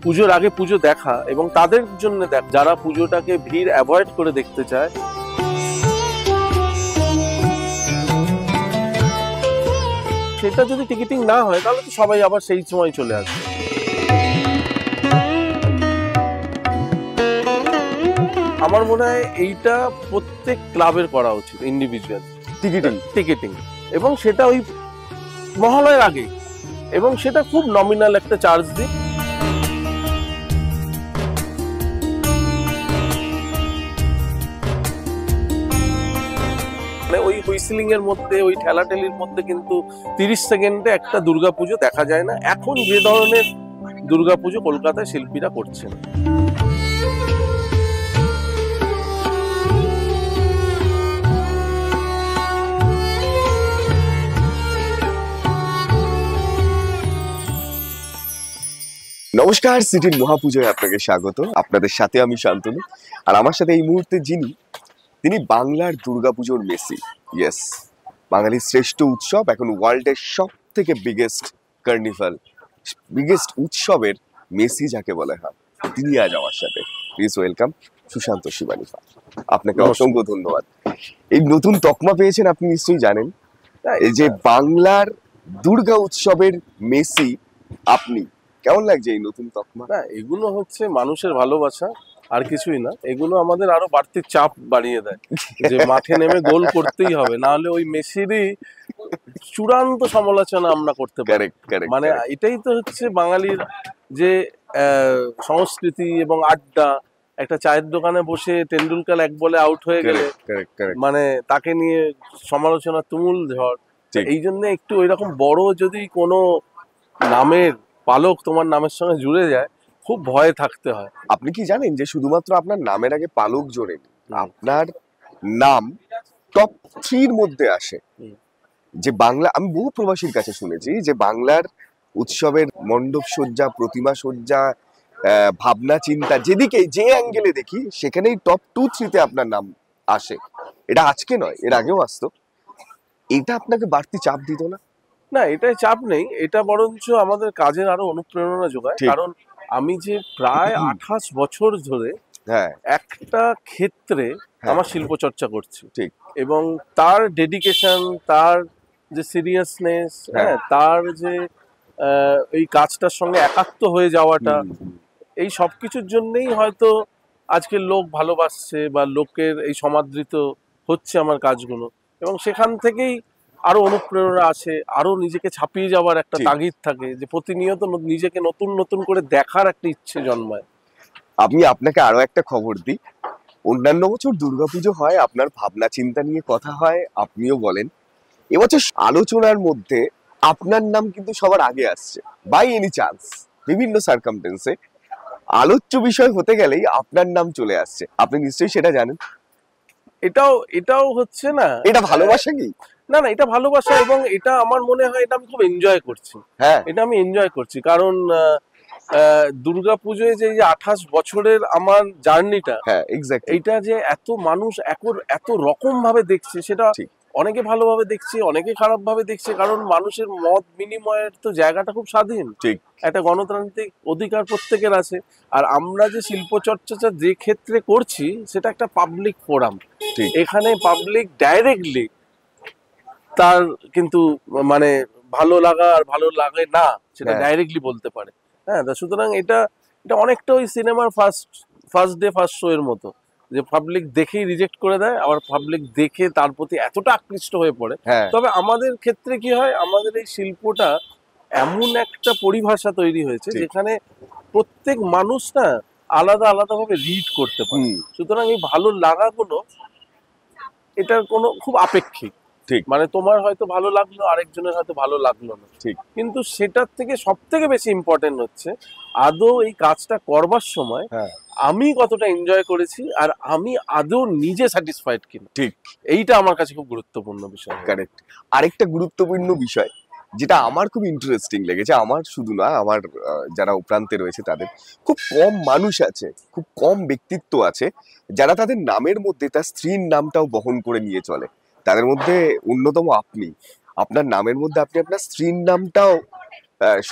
পুজোর আগে পুজো দেখা এবং তাদের জন্য যারা পুজোটাকে ভিড় অ্যাভয়েড করে দেখতে চায়, সেটা যদি টিকিটিং না হয় তাহলে তো সবাই আবার সেই সময় চলে আসবে। আমার মনে হয় এইটা প্রত্যেক ক্লাবের করা উচিত, ইন্ডিভিজুয়াল টিকিটিং, এবং সেটা ওই মহালয়ের আগে, এবং সেটা খুব নমিনাল একটা চার্জ দিই। ওই হুইসলিং এর মধ্যে, ওই ঠেলাঠেলির মধ্যে কিন্তু 30 সেকেন্ডে একটা দুর্গাপুজো দেখা যায় না এখন যে ধরনের দুর্গাপুজো কলকাতায় শিল্পীরা করছেন। নমস্কার, সিটির মহাপুজোয় আপনাকে স্বাগত। আপনাদের সাথে আমি শান্তনু, আর আমার সাথে এই মুহূর্তে তিনি বাংলার দুর্গাপুজোর মেসি। ইয়েস, বাঙালির শ্রেষ্ঠ উৎসব, এখন ওয়ার্ল্ডের সব থেকে বিগেস্ট কার্নিভাল, বিগেস্ট উৎসবের মেসি যাকে বলে হয়, তিনি আজ আমার সাথে। প্লিজ ওয়েলকাম সুশান্ত শিবানিফা। আপনাকে অসংখ্য ধন্যবাদ। এই নতুন তকমা পেয়েছেন, আপনি নিশ্চয়ই জানেন। এই যে বাংলার দুর্গা উৎসবের মেসি আপনি, কেমন লাগছে এই নতুন তকমা? না, এগুলো হচ্ছে মানুষের ভালোবাসা, আর কিছুই না। এগুলো আমাদের আরো বাড়তি চাপ বাড়িয়ে দেয় যে মাঠে নেমে গোল করতেই হবে, না হলে ওই মেসিরই চূড়ান্ত সমালোচনা আমরা করতে পারি। মানে এটাই তো হচ্ছে বাঙালির যে সংস্কৃতি এবং আড্ডা। একটা চায়ের দোকানে বসে টেন্ডুলকার এক বলে আউট হয়ে গেলে মানে তাকে নিয়ে সমালোচনা তুমুল ঝড়। এই জন্য একটু ওইরকম বড় যদি কোনো নামের পালক তোমার নামের সঙ্গে জুড়ে যায়, খুব ভয়ে থাকতে হয়। আপনি কি জানেন যে শুধুমাত্র আপনার নামের আগে পালক জোড়ে, আপনার নাম টপ 3 মধ্যে আসে। যে বাংলা, আমি বহু প্রবাসীর কাছে শুনেছি যে বাংলার উৎসবের মণ্ডপ সজ্জা, প্রতিমা সজ্জা, ভাবনা চিন্তা, যেদিকে যে অ্যাঙ্গেলে দেখি সেখানেই টপ 2-3-তে আপনার নাম আসে। এটা আজকে নয়, এর আগেও আসতো। এটা আপনাকে বাড়তি চাপ দিত না? না, এটাই চাপ নেই, এটা বরঞ্চ আমাদের কাজের আরো অনুপ্রেরণা যোগায়। কারণ আমি যে প্রায় 28 বছর ধরে একটা ক্ষেত্রে আমার শিল্প চর্চা করছি, এবং তার ডেডিকেশন, তার যে সিরিয়াসনেস, তার যে এই কাজটার সঙ্গে একাত্ম হয়ে যাওয়াটা, এই সবকিছুর জন্যই হয়তো আজকের লোক ভালোবাসছে বা লোকের এই সমাদৃত হচ্ছে আমার কাজগুলো, এবং সেখান থেকেই আরো অনুপ্রেরণা আছে, আরো নিজেকে ছাপিয়ে যাওয়ার একটা তাগিদ থাকে, যে প্রতিনিয়ত নিজেকে নতুন নতুন করে দেখার একটা ইচ্ছে জন্মায়। আমি আপনাকে আরো একটা খবর দিই, অন্যান্য বছর দুর্গাপুজো হয়, আপনার ভাবনা চিন্তা নিয়ে কথা হয়, আপনিও বলেন। এবছর আলোচনার মধ্যে আপনার নাম কিন্তু সবার আগে আসছে, বাই এনি চান্স, বিভিন্ন সার্কামটেন্সে আলোচ্য বিষয় হতে গেলেই আপনার নাম চলে আসছে। আপনি নিশ্চয়ই সেটা জানেন। এটাও হচ্ছে না, এটা ভালোবাসা কি? না, এটা ভালোবাসা, এবং এটা আমার মনে হয় এটা আমি খুব এনজয় করছি। এটা আমি এনজয় করছি, কারণ দুর্গাপুজোয় যে 28 বছরের আমার জার্নিটা, এইটা যে এত মানুষ এত রকম ভাবে দেখছে, সেটা অনেকে ভালোভাবে দেখছে, অনেকে খারাপ ভাবে দেখছে, কারণ মানুষের মত বিনিময়ের তো জায়গাটা খুব স্বাধীন, একটা গণতান্ত্রিক অধিকার প্রত্যেকের আছে। আর আমরা যে শিল্প চর্চাটা যে ক্ষেত্রে করছি, সেটা একটা পাবলিক ফোরাম। এখানে পাবলিক ডাইরেক্টলি তার কিন্তু মানে ভালো লাগা আর ভালো লাগে না সেটা ডাইরেক্টলি বলতে পারে। সুতরাং এটা অনেকটা ওই সিনেমার ফার্স্ট ডে ফার্স্ট শো এর মতো, যে পাবলিক দেখেই রিজেক্ট করে দেয়, আবার পাবলিক দেখে তার প্রতি এতটা আকৃষ্ট হয়ে পড়ে। তবে আমাদের ক্ষেত্রে কি হয়, আমাদের এই শিল্পটা এমন একটা পরিভাষা তৈরি হয়েছে যেখানে প্রত্যেক মানুষ না আলাদা আলাদা ভাবে রিড করতে পারে। সুতরাং এই ভালো লাগাগুলো এটার কোনো খুব আপেক্ষিক। মানে তোমার হয়তো ভালো লাগলো, আরেকজনের হয়তো ভালো লাগলো না, কিন্তু সেটার থেকে সব থেকে বেশি ইম্পর্টেন্ট হচ্ছে আদৌ এই কাজটা করবার সময় আমি কতটা এনজয় করেছি, আর আমি আদৌ নিজে স্যাটিসফাইড কিনা। এইটা আমার কাছে খুব গুরুত্বপূর্ণ বিষয়। কারেক্ট। আরেকটা গুরুত্বপূর্ণ বিষয় যেটা আমার খুব ইন্টারেস্টিং লেগেছে, আমার শুধু না, আমার যারা উপরান্তে রয়েছে তাদের, খুব কম মানুষ আছে, খুব কম ব্যক্তিত্ব আছে যারা তাদের নামের মধ্যে তার স্ত্রীর নামটাও বহন করে নিয়ে চলে। তাদের মধ্যে অন্যতম আপনি। আপনার নামের মধ্যে আপনি আপনার স্ত্রীর নামটাও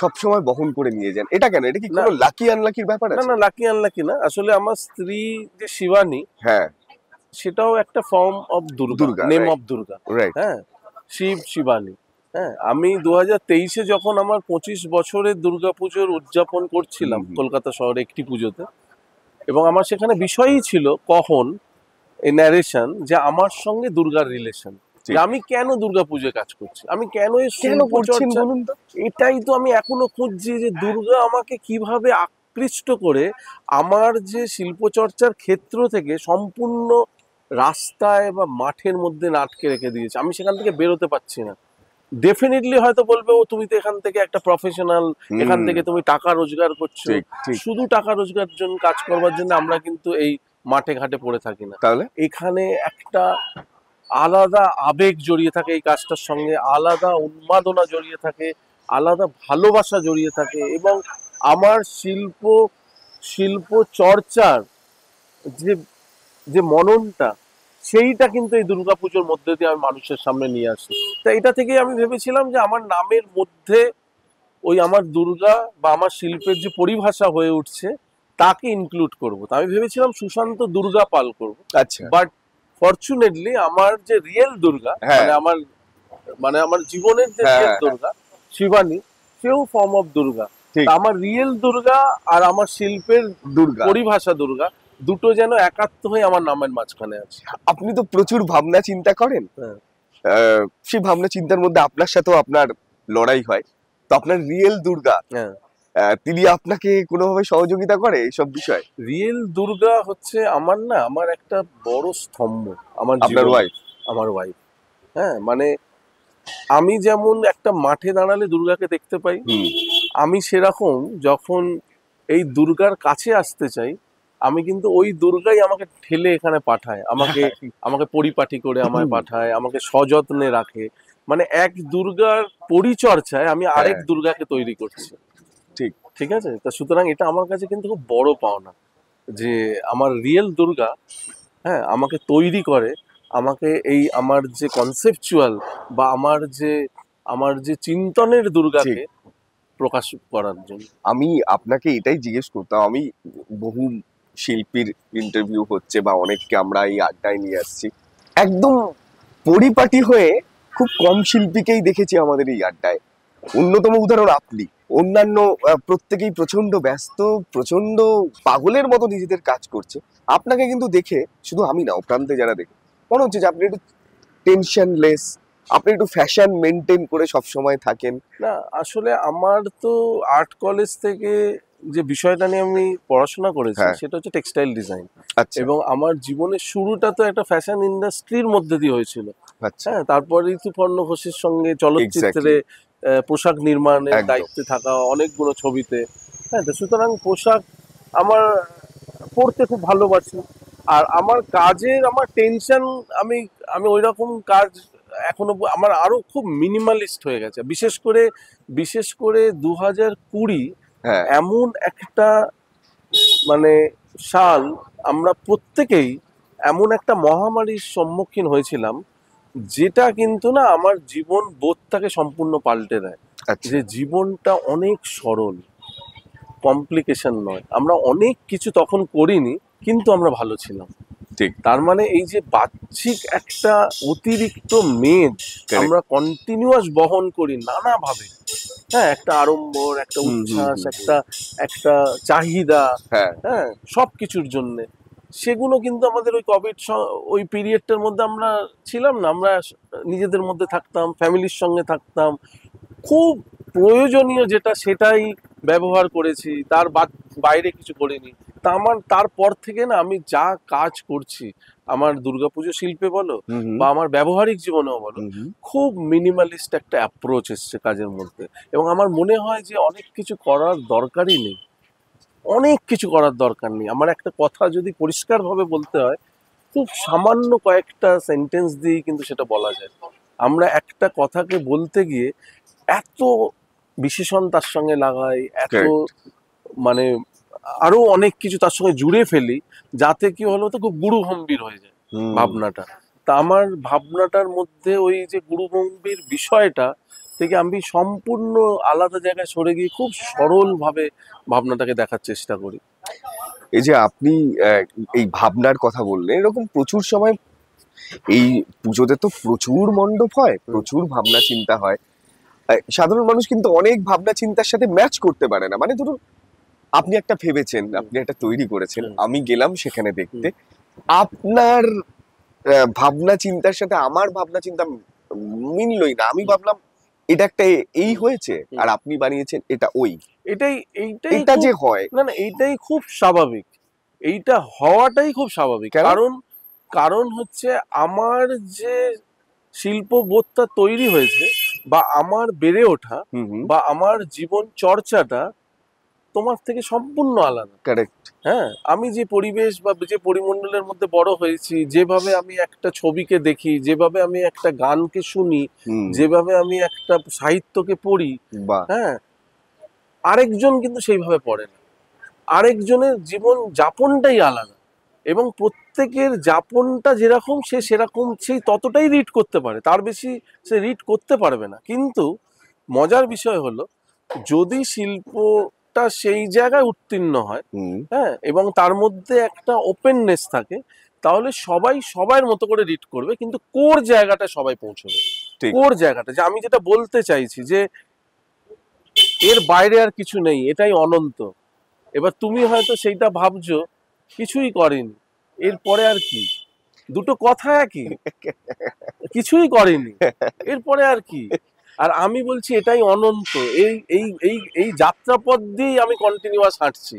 সবসময় বহন করে নিয়ে যান, এটা কেন? এটা কি কোনো লাকি আনলাকির ব্যাপার না আছে? না, লাকি আনলাকি না, আসলে আমার স্ত্রী যে শিবানী, হ্যাঁ, সেটাও একটা form of Durga, Durga, name right. Of Durga. Right. হ্যাঁ, শিব শিবানী। হ্যাঁ, আমি 2023-এ যখন আমার 25 বছরের দুর্গাপুজোর উদযাপন করছিলাম কলকাতা শহরে একটি পুজোতে, এবং আমার সেখানে বিষয়ই ছিল কখন এই ন্যারেশন যে আমার সঙ্গে দুর্গার রিলেশন, যে আমি কেন দুর্গাপুজোয় কাজ করছি, আমি কেন এই কেন করছেন শিল্পচর্চা, বলুন তো? এটাই তো আমি এখনো খুঁজছি যে দুর্গা আমাকে কিভাবে আকৃষ্ট করে আমার যে শিল্পচর্চার ক্ষেত্র থেকে সম্পূর্ণ রাস্তায় বা মাঠের মধ্যে আটকে রেখে দিয়েছে, আমি সেখান থেকে বেরোতে পারছি না। ডেফিনেটলি হয়তো বলবে, ও তুমি তো এখান থেকে একটা প্রফেশনাল, এখান থেকে তুমি টাকা রোজগার করছো। ঠিক, ঠিক। শুধু টাকা রোজগার জন্য, কাজ করবার জন্য আমরা কিন্তু এই মাঠে ঘাটে পড়ে থাকি না। তাহলে এখানে একটা আলাদা আবেগ জড়িয়ে থাকে এই কাজটার সঙ্গে, আলাদা উন্মাদনা জড়িয়ে থাকে, আলাদা ভালোবাসা জড়িয়ে থাকে, এবং আমার শিল্প চর্চার যে যে মননটা, সেইটা কিন্তু এই দুর্গাপুজোর মধ্যে দিয়ে আমি মানুষের সামনে নিয়ে আসি। তা এটা থেকেই আমি ভেবেছিলাম যে আমার নামের মধ্যে ওই আমার দুর্গা বা আমার শিল্পের যে পরিভাষা হয়ে উঠছে তাকে ইনক্লুড করব। তা আমি ভেবেছিলাম সুশান্ত দুর্গা পাল করব, আচ্ছা, বাট ফরচুনেটলি আমার যে রিয়েল দুর্গা, হ্যাঁ, মানে আমার জীবনের যে হ্যাঁ, রিয়েল হ্যাঁ, দুর্গা শিবানী, সেও ফর্ম অফ দুর্গা। ঠিক। তা আমার রিয়েল দুর্গা আর আমার শিল্পের দুর্গা। পরিভাষা দুর্গা, দুটো যেন একাত্ম হয়ে আমার নামের মাঝখানে আছে। আপনি তো প্রচুর ভাবনা চিন্তা করেন। হ্যাঁ। সেই ভাবনা চিন্তার মধ্যে আপনার সাথেও আপনার লড়াই হয়। তো আপনার রিয়েল দুর্গা, হ্যাঁ, তিনি আপনাকে কোনোভাবে সহযোগিতা করে এইসব বিষয়ে? রিয়েল দুর্গা হচ্ছে আমার, না আমার একটা বড় স্তম্ভ আমার আপনার জীবনে। ওয়াইফ? আমার ওয়াইফ। হ্যাঁ, মানে আমি যেমন একটা মাঠে দাঁড়ালে দুর্গাকে দেখতে পাই, আমি সেরকম যখন এই দুর্গার কাছে আসতে চাই, আমি কিন্তু ওই দুর্গাই আমাকে ঠেলে এখানে পাঠায়, আমাকে আমাকে পরিপাটি করে আমায় পাঠায়, আমাকে সযত্নে রাখে। মানে এক দুর্গার পরিচর্যায় আমি আরেক হ্যাঁ, দুর্গাকে তৈরি করছি। ঠিক। ঠিক আছে, তা সুতরাং এটা আমার কাছে কিন্তু খুব বড় পাওনা যে আমার রিয়েল দুর্গা, হ্যাঁ, আমাকে তৈরি করে, আমাকে এই আমার যে কনসেপচুয়াল বা আমার যে চিন্তনের দুর্গাকে প্রকাশ করার জন্য। আমি আপনাকে এটাই জিজ্ঞেস করতাম। আমি বহু শিল্পীর ইন্টারভিউ হচ্ছে বা অনেককে আমরা এই আড্ডায় নিয়ে আসছি, একদম পরিপাটি হয়ে খুব কম শিল্পীকেই দেখেছি আমাদের এই আড্ডায়। অন্যতম উদাহরণ আপনি। অন্যান্য প্রত্যেকেই প্রচন্ড ব্যস্ত, প্রচন্ড পাগলের মতো নিজেদের কাজ করছে। আপনাকে কিন্তু দেখে, শুধু আমি না, প্রান্তে যারা দেখে, মনে হচ্ছে যে আপনি একটু টেনশনলেস, আপনি একটু ফ্যাশন মেনটেন করে সব সময় থাকেন। না, আসলে আমার তো আর্ট কলেজ থেকে যে বিষয়টা নিয়ে আমি পড়াশোনা করেছি, হ্যাঁ, সেটা হচ্ছে টেক্সটাইল ডিজাইন, আচ্ছা, এবং আমার জীবনের শুরুটা তো একটা ফ্যাশন ইন্ডাস্ট্রির মধ্যে দিয়ে হয়েছিল। আচ্ছা, হ্যাঁ, তারপর ঋতুপর্ণ ঘোষের সঙ্গে চলচ্চিত্রে এক্স্যাক্টলি, পোশাক নির্মাণের একদম। দায়িত্বে থাকা, অনেকগুলো ছবিতে। হ্যাঁ, তো সুতরাং পোশাক আমার পড়তে খুব ভালোবাসি। আর আমার কাজের আমার টেনশন, আমি আমি ওই রকম কাজ এখনো আমার আরো খুব মিনিমালিস্ট হয়ে গেছে। বিশেষ করে 2020 হ্যাঁ, এমন একটা মানে সাল, আমরা প্রত্যেকেই এমন একটা মহামারীর সম্মুখীন হয়েছিলাম, যেটা কিন্তু না আমার জীবন বোধটাকে সম্পূর্ণ পাল্টে দেয়। আচ্ছা, যে জীবনটা অনেক সরল, কমপ্লিকেশন নয়। আমরা অনেক কিছু তখন করিনি, কিন্তু আমরা ভালো ছিলাম। ঠিক, তার মানে এই যে বাহ্যিক একটা অতিরিক্ত মেদ correct. আমরা কন্টিনিউয়াস বহন করি নানাভাবে, হ্যাঁ, একটা আড়ম্বর, একটা হুম, হুম, উচ্ছ্বাস, হুম, একটা একটা চাহিদা, হ্যাঁ, হ্যাঁ, সব কিছুর জন্যে, সেগুলো কিন্তু আমাদের ওই ওই পিরিয়ডটার মধ্যে আমরা ছিলাম না। আমরা নিজেদের মধ্যে থাকতাম, ফ্যামিলির সঙ্গে থাকতাম, খুব প্রয়োজনীয় যেটা সেটাই ব্যবহার করেছি, তার বাইরে কিছু করিনি। তা আমার তারপর থেকে না, আমি যা কাজ করছি, আমার দুর্গাপুজো শিল্পে বলো হুম, হুম, বা আমার ব্যবহারিক জীবনেও বলো, হুম, হুম, খুব মিনিমালিস্ট একটা অ্যাপ্রোচ এসছে কাজের মধ্যে। এবং আমার মনে হয় যে অনেক কিছু করার দরকারই নেই, অনেক কিছু করার দরকার নেই। আমার একটা কথা যদি পরিষ্কারভাবে বলতে হয়, খুব সামান্য কয়েকটা সেন্টেন্স দিয়েই কিন্তু সেটা বলা যায়। আমরা একটা কথাকে বলতে গিয়ে এত বিশেষণ তার সঙ্গে লাগাই, এত correct. মানে আরো অনেক কিছু তার সঙ্গে জুড়ে ফেলি, যাতে কি হলো তো খুব গুরুগম্ভীর হয়ে যায় হুম, ভাবনাটা। তা আমার ভাবনাটার মধ্যে ওই যে গুরুগম্ভীর বিষয়টা থেকে আমি সম্পূর্ণ আলাদা জায়গায় সরে গিয়ে খুব সরল ভাবে ভাবনাটাকে দেখার চেষ্টা করি। এই যে আপনি এই ভাবনার কথা বললেন, এরকম প্রচুর সময় এই পুজোতে তো প্রচুর মণ্ডপ হয়, প্রচুর ভাবনা চিন্তা হয়। সাধারণ মানুষ কিন্তু অনেক ভাবনা চিন্তার সাথে ম্যাচ করতে পারে না। মানে ধরুন আপনি একটা ভেবেছেন, আপনি একটা তৈরি করেছেন, আমি গেলাম সেখানে দেখতে, আপনার ভাবনা চিন্তার সাথে আমার ভাবনা চিন্তা মিললই না। আমি ভাবলাম এটা একটা এই হয়েছে, আর আপনি বানিয়েছেন এটা ওই। এইটাই এটা যে হয়, না না, এইটাই খুব স্বাভাবিক, এইটা হওয়াটাই খুব স্বাভাবিক। কারণ হচ্ছে আমার যে শিল্পবোধটা তৈরি হয়েছে বা আমার বেড়ে ওঠা বা আমার জীবন চর্চাটা তোমার থেকে সম্পূর্ণ আলাদা। কারেক্ট। হ্যাঁ, আমি যে পরিবেশ বা যে পরিমণ্ডলের মধ্যে বড় হয়েছি, যেভাবে আমি একটা ছবিকে দেখি, যেভাবে আমি একটা গানকে শুনি, যেভাবে আমি একটা সাহিত্যকে পড়ি, হ্যাঁ, আরেকজন কিন্তু সেইভাবে পড়ে না। আরেকজনের জীবন যাপনটাই আলাদা, এবং প্রত্যেকের যাপনটা যেরকম সে সেরকম সেই ততটাই রিড করতে পারে, তার বেশি সে রিড করতে পারবে না। কিন্তু মজার বিষয় হলো, যদি শিল্পটা সেই জায়গায় উত্তীর্ণ হয়, হ্যাঁ, এবং তার মধ্যে একটা ওপেননেস থাকে, তাহলে সবাই সবার মতো করে রিড করবে, কিন্তু কোর জায়গাটা সবাই পৌঁছবে। কোর জায়গাটা যে আমি যেটা বলতে চাইছি, যে এর বাইরে আর কিছু নেই, এটাই অনন্ত। এবার তুমি হয়তো সেইটা ভাবছো কিছুই করেনি, এরপরে আর কি, দুটো কথা একই, কিছুই করেনি, এরপরে আর কি। আর আমি বলছি এটাই অনন্ত, এই এই এই এই যাত্রাপথ দিয়েই আমি কন্টিনিউয়াস হাঁটছি।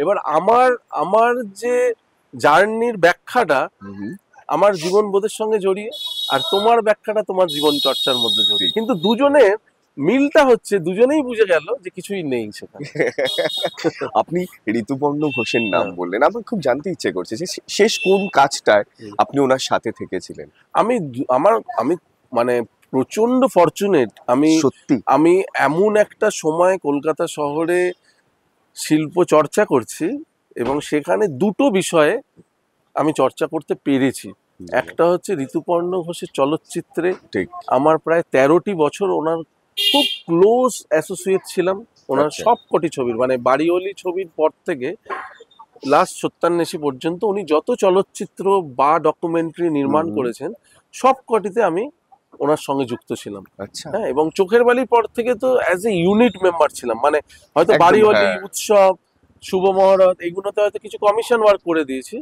এবার আমার যে জার্নির ব্যাখ্যাটা আমার জীবন বোধের সঙ্গে জড়িয়ে, আর তোমার ব্যাখ্যাটা তোমার জীবন চর্চার মধ্যে জড়িয়ে, কিন্তু দুজনের মিলটা হচ্ছে দুজনেই বুঝে গেল যে কিছুই নেই সেখানে। আপনি ঋতুপর্ণ ঘোষের নাম বললেন, আমার খুব জানতে ইচ্ছে করছে যে শেষ কোন কাজটায় আপনি ওনার সাথে থেকেছিলেন? আমি মানে প্রচন্ড ফরচুনেট। সত্যি আমি এমন একটা সময় কলকাতা শহরে শিল্প চর্চা করছি, এবং সেখানে দুটো বিষয়ে আমি চর্চা করতে পেরেছি। একটা হচ্ছে ঋতুপর্ণ ঘোষের চলচ্চিত্রে আমার প্রায় 13টি বছর ওনার খুব ক্লোজ অ্যাসোসিয়েট ছিলাম। ওনার সব কটি ছবির, মানে বাড়িওয়ালি ছবির পর থেকে লাস্ট সত্যান্বেষী পর্যন্ত উনি যত চলচ্চিত্র বা ডকুমেন্টারি নির্মাণ করেছেন, সব কটিতে আমি ওনার সঙ্গে যুক্ত ছিলাম। হ্যাঁ, এবং চোখের বালির পর থেকে তো অ্যাজ এ ইউনিট মেম্বার ছিলাম। মানে হয়তো বাড়িওয়ালি, উৎসব, শুভ মহরত, এগুলোতে হয়তো কিছু কমিশন ওয়ার্ক করে দিয়েছি,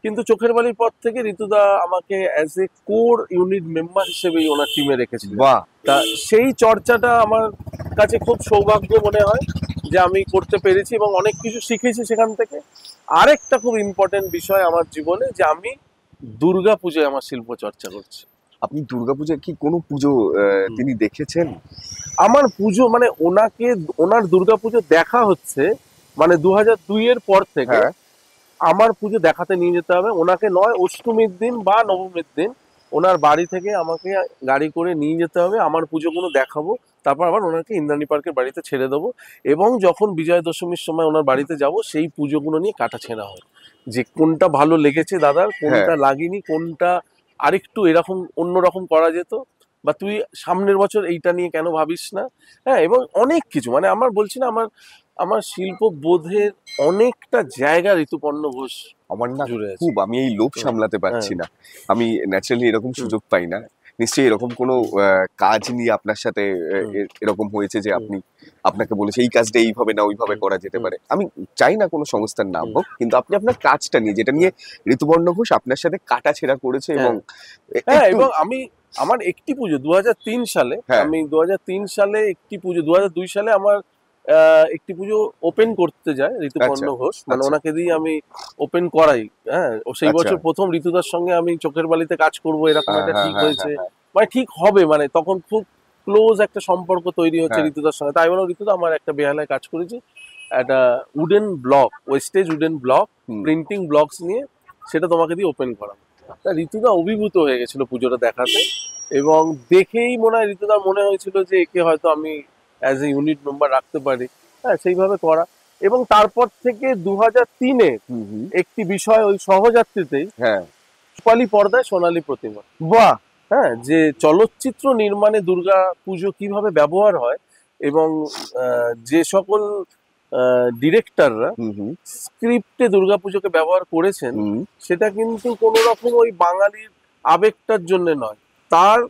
কিন্তু চোখের বালির পর থেকে ঋতুদা আমাকে as a core unit member হিসেবেই ওনার টিমে রেখেছিল। তা সেই চর্চাটা আমার কাছে খুব সৌভাগ্য মনে হয় যে আমি করতে পেরেছি, এবং অনেক কিছু শিখেছি সেখান থেকে। আরেকটা খুব ইম্পর্টেন্ট বিষয় আমার জীবনে, যে আমি দুর্গাপূজায় আমার শিল্প চর্চা করছি। আপনি দুর্গাপূজায় কি কোনো পুজো তিনি দেখেছেন? আমার পুজো মানে ওনার দুর্গাপুজো দেখা হচ্ছে মানে 2002 এর পর থেকে আমার পুজো দেখাতে নিয়ে যেতে হবে ওনাকে, নয় অষ্টমীর দিন বা নবমীর দিন ওনার বাড়ি থেকে আমাকে গাড়ি করে নিয়ে যেতে হবে, আমার পুজোগুলো দেখাবো, তারপর আবার ওনাকে ইন্দ্রাণী পার্কের বাড়িতে ছেড়ে দেবো, এবং যখন বিজয়া দশমীর সময় ওনার বাড়িতে যাব সেই পুজোগুলো নিয়ে কাটাছেঁড়া হয়, যে কোনটা ভালো লেগেছে দাদার, কোনটা লাগেনি, কোনটা আরেকটু এরকম অন্যরকম করা যেত, বা তুই সামনের বছর এইটা নিয়ে কেন ভাবিস না। হ্যাঁ, এবং অনেক কিছু, মানে আমার বলছি না, আমার শিল্প বোধের অনেকটা জায়গা ঋতুপর্ণ ঘোষ আমার না খুব, আমি এই লোভ সামলাতে পারছি না। আমি ন্যাচারালি এরকম সুযোগ পাই না। নিশ্চয়ই এরকম কোনো কাজ নিয়ে আপনার সাথে এরকম হয়েছে যে আপনাকে বলেছে এই কাজটা এইভাবে না ওইভাবে করা যেতে পারে। আমি চাই না কোনো সংস্থার নাম হোক, কিন্তু আপনি আপনার কাজটা নিয়ে, যেটা নিয়ে ঋতুপর্ণ ঘোষ আপনার সাথে কাটাছেঁড়া করেছে, এবং এবং আমার একটি পুজো 2003 সালে, আমি 2003 সালে একটি পুজো, 2002 সালে আমার একটি পুজো ওপেন করতে যায় ঋতুপর্ণ ঘোষ, মানে ওনাকে দিয়ে আমি ওপেন করাই। হ্যাঁ, সেই বছর প্রথম ঋতুদার সঙ্গে আমি চোখের বালিতে কাজ করব এরকম একটা ঠিক হয়েছে, মানে ঠিক হবে, মানে তখন খুব ক্লোজ একটা সম্পর্ক তৈরি হচ্ছে ঋতুদার সঙ্গে। তাই বলো, ঋতুদা আমার একটা বেহালায় কাজ করেছি, একটা wooden block, wastage wooden block, printing blocks নিয়ে, সেটা তোমাকে দিয়ে ওপেন করা। তা ঋতুদা অভিভূত হয়ে গেছিল পুজোটা দেখাতে, এবং দেখেই মনে হয় ঋতুদার মনে হয়েছিল যে একে হয়তো আমি অ্যাজ এ ইউনিট মেম্বার রাখতে পারি। হ্যাঁ, সেইভাবে করা। এবং তারপর থেকে 2003-এ একটি বিষয় ওই সহযাত্রীতেই, রূপালী পর্দায় সোনালী প্রতিমা। বাহ, হ্যাঁ, যে চলচ্চিত্র নির্মাণে দুর্গা পুজো কিভাবে ব্যবহার হয় এবং যে সকল ডিরেক্টররা স্ক্রিপ্টে দুর্গাপুজোকে ব্যবহার করেছেন, সেটা কিন্তু কোনো রকম ওই বাঙালির আবেগটার জন্য নয়, তার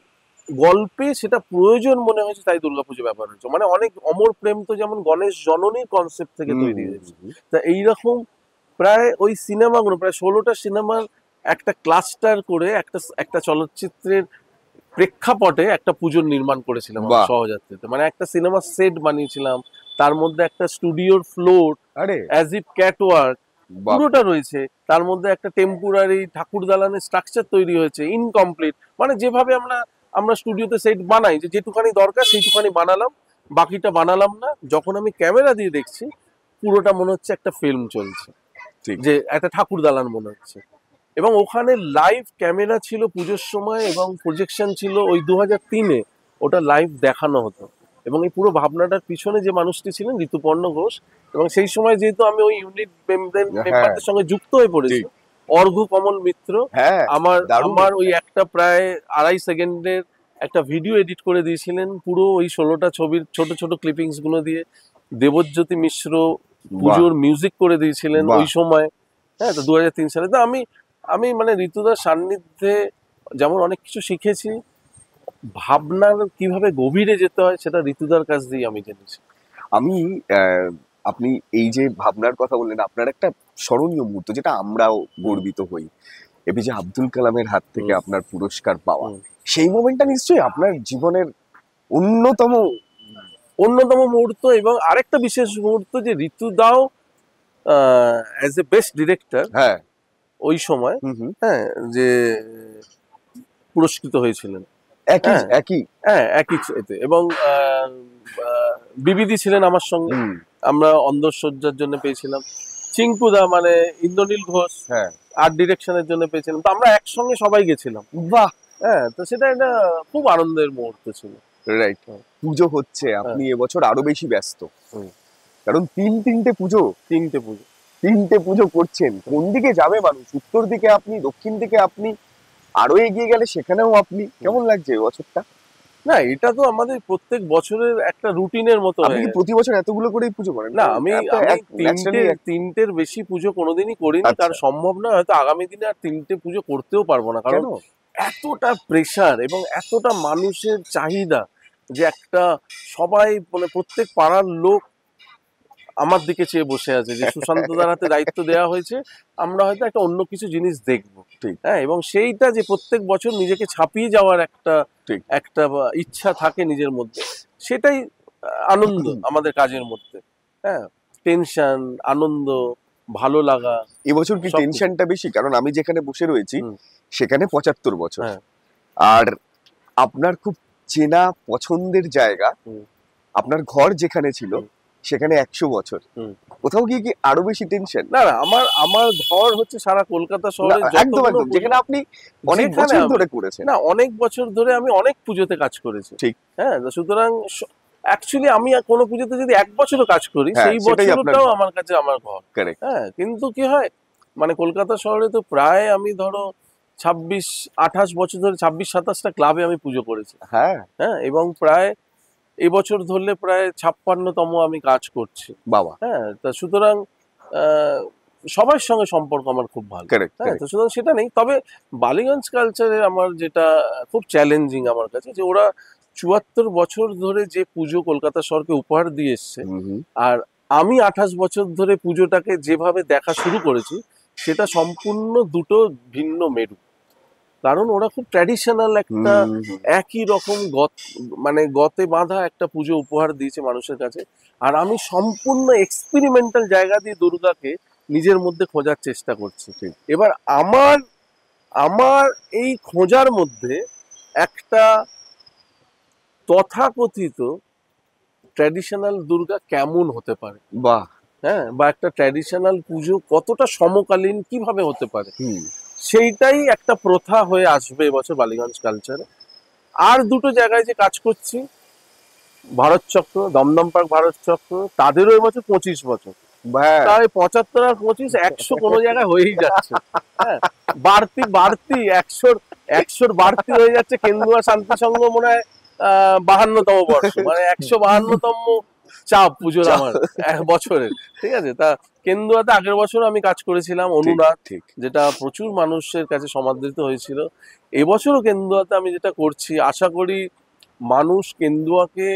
গল্পে সেটা প্রয়োজন মনে হয়েছে, তাই দুর্গাপুজো ব্যবহার হয়েছে। মানে অনেক অমর প্রেম তো যেমন গণেশ জননীর কনসেপ্ট থেকে তৈরি হয়েছে, তা এইরকম প্রায় ওই সিনেমাগুলো প্রায় 16টা সিনেমার একটা ক্লাস্টার করে একটা চলচ্চিত্রের প্রেক্ষাপটে একটা পুজোর নির্মাণ করেছিলাম আমরা সহযাত্রীতে। মানে একটা সিনেমা সেট বানিয়েছিলাম, তার মধ্যে একটা স্টুডিওর ফ্লোর, অ্যাজ ইফ ক্যাটওয়ার্ক পুরোটা রয়েছে, তার মধ্যে একটা টেম্পোরারি ঠাকুর দালানের স্ট্রাকচার তৈরি হয়েছে ইনকমপ্লিট। মানে যেভাবে আমরা স্টুডিওতে সেট বানাই, যে যেটুখানি দরকার সেইটুখানি বানালাম, বাকিটা বানালাম না। যখন আমি ক্যামেরা দিয়ে দেখছি, পুরোটা মনে হচ্ছে একটা ফিল্ম চলছে, যে একটা ঠাকুর দালান মনে হচ্ছে। এবং ওখানে লাইভ ক্যামেরা ছিল পুজোর সময় এবং প্রজেকশন ছিল ওই 2003-এ, ওটা লাইভ দেখানো হতো। এবং এই পুরো ভাবনাটার পিছনে যে মানুষটি ছিলেন ঋতুপর্ণ ঘোষ, এবং সেই সময় যেহেতু আমি ওই ইউনিট মেম্বারদের সঙ্গে যুক্ত হয়ে পড়েছি, অর্ঘ্য কমল মিত্র আমার ওই একটা প্রায় 2.5 সেকেন্ডের একটা ভিডিও এডিট করে দিয়েছিলেন পুরো ওই 16টা ছবির ছোট ছোট ক্লিপিংস গুলো দিয়ে। দেবজ্যোতি মিশ্র পুজোর মিউজিক করে দিয়েছিলেন ওই সময়। হ্যাঁ, তো 2003 সালে। তো আমি মানে ঋতুদার সান্নিধ্যে যেমন অনেক কিছু শিখেছি, ভাবনার কিভাবে গভীরে যেতে হয় সেটা ঋতুদার কাছ দিয়ে আমি জেনেছি। আমি আপনি এই যে ভাবনার কথা বললেন, আপনার একটা স্মরণীয় মুহূর্ত যেটা আমরাও গর্বিত হই, এপিজে আব্দুল কালামের হাত থেকে আপনার পুরস্কার পাওয়া, সেই মোমেন্টটা নিশ্চয়ই আপনার জীবনের অন্যতম মুহূর্ত। এবং আরেকটা বিশেষ মুহূর্ত যে ঋতুদাও অ্যাজ এ বেস্ট ডিরেক্টর ওই সময় হ্যাঁ যে পুরস্কৃত হয়েছিলেন একই এতে। এবং বিবিধি ছিলেন আমার সঙ্গে, আমরা অন্ধসজ্জার জন্য পেয়েছিলাম। চিঙ্কুদা মানে ইন্দ্রনীল ঘোষ আর্ট ডিরেকশনের জন্য পেয়েছিলাম। তো আমরা একসঙ্গে সবাই গেছিলাম। বাহ! হ্যাঁ, তো সেটা একটা খুব আনন্দের মুহূর্ত ছিল। রাইট। পুজো হচ্ছে, আপনি এবছর আরো বেশি ব্যস্ত, কারণ তিনটে পুজো করছেন। কোন দিকে যাবে মানুষ? উত্তর দিকে আপনি, দক্ষিণ দিকে আপনি, আরো এগিয়ে গেলে সেখানেও আপনি। কেমন লাগছে বছরটা? না, এটা তো আমাদের প্রত্যেক বছরের একটা রুটিনের মতো। আপনি কি প্রতি বছর এতগুলো করেই পুজো করেন? না, আমি তিনটের বেশি পুজো কোনোদিনই করিনি, তার সম্ভব না। হয়তো আগামী দিনে আর 3টে পুজো করতেও পারবো না, কারণ এতটা প্রেসার এবং এতটা মানুষের চাহিদা, যে একটা সবাই মানে প্রত্যেক পাড়ার লোক আমার দিকে চেয়ে বসে আছে যে সুশান্ত দার হাতে দায়িত্ব দেওয়া হয়েছে, আমরা হয়তো একটা অন্য কিছু জিনিস দেখবো। হ্যাঁ, এবং সেইটা যে প্রত্যেক বছর নিজেকে ছাপিয়ে যাওয়ার একটা ইচ্ছা থাকে নিজের মধ্যে, সেটাই আনন্দ আমাদের কাজের মধ্যে। হ্যাঁ, টেনশন, আনন্দ, ভালো লাগা। এবছর কি টেনশনটা বেশি? কারণ আমি যেখানে বসে রয়েছি সেখানে 75 বছর, আর আপনার খুব চেনা পছন্দের জায়গা, আপনার ঘর যেখানে ছিল সেখানে 100 বছর। কোথাও গিয়ে কি আরো বেশি টেনশন? না, আমার ঘর হচ্ছে সারা কলকাতা শহরে, একদম যেখানে আপনি অনেক বছর ধরে করেছেন। না, অনেক বছর ধরে আমি অনেক পুজোতে কাজ করেছি। ঠিক। হ্যাঁ, সুতরাং অ্যাকচুয়ালি আমি কোনো পুজোতে যদি 1 বছরও কাজ করি, সেই বছরটাও আমার কাছে আমার ঘর। হ্যাঁ, কিন্তু কি হয়, মানে কলকাতা শহরে তো প্রায় আমি ধরো 26-28 বছর ধরে 26-27টা ক্লাবে আমি পুজো করেছি। হ্যাঁ, এবং প্রায় এবছর ধরলে প্রায় 56তম আমি কাজ করছি। বাবা! হ্যাঁ, তা সুতরাং সবার সঙ্গে সম্পর্ক আমার খুব ভালো। হ্যাঁ, তো সুতরাং সেটা নেই। তবে বালিগঞ্জ কালচারে আমার যেটা খুব চ্যালেঞ্জিং আমার কাছে, যে ওরা 74 বছর ধরে যে পুজো কলকাতা শহরকে উপহার দিয়ে এসছে, আর আমি 28 বছর ধরে পুজোটাকে যেভাবে দেখা শুরু করেছি, সেটা সম্পূর্ণ দুটো ভিন্ন মেরু। কারণ ওরা খুব ট্র্যাডিশনাল একটা একই রকম মানে গতে বাঁধা একটা পুজো উপহার দিয়েছে মানুষের কাছে, আর আমি সম্পূর্ণ এক্সপেরিমেন্টাল জায়গা দিয়ে দুর্গাকে নিজের মধ্যে খোঁজার চেষ্টা করছি। এবার আমার এই খোঁজার মধ্যে একটা তথাকথিত ট্র্যাডিশনাল দুর্গা কেমন হতে পারে, বাহ, হ্যাঁ, বা একটা ট্র্যাডিশনাল পুজো কতটা সমকালীন কিভাবে হতে পারে, সেইটাই একটা প্রথা হয়ে আসবে এবছর বালিগঞ্জ কালচারে। আর দুটো জায়গায় যে কাজ করছি, ভারত চক্র, দমদম পার্ক ভারত চক্র, তাদেরও এবছর 25 বছর। তাই 75 আর 25 100 কোনো জায়গায় হয়েই যাচ্ছে। হ্যাঁ, বাড়তি 100-র বাড়তি হয়ে যাচ্ছে। কেন্দুয়া শান্তি সংঘ মনে হয় 52তম বর্ষ, মানে 152তম চাপ পুজোর আমার বছরের। ঠিক আছে, তা কেন্দুয়াতে আগের বছর আমি কাজ করেছিলাম অনুরাগ, ঠিক যেটা প্রচুর মানুষের কাছে সমাদৃত হয়েছিল। এবছরও কেন্দুয়াতে আমি যেটা করছি, আশা করি মানুষ কেন্দুয়াকে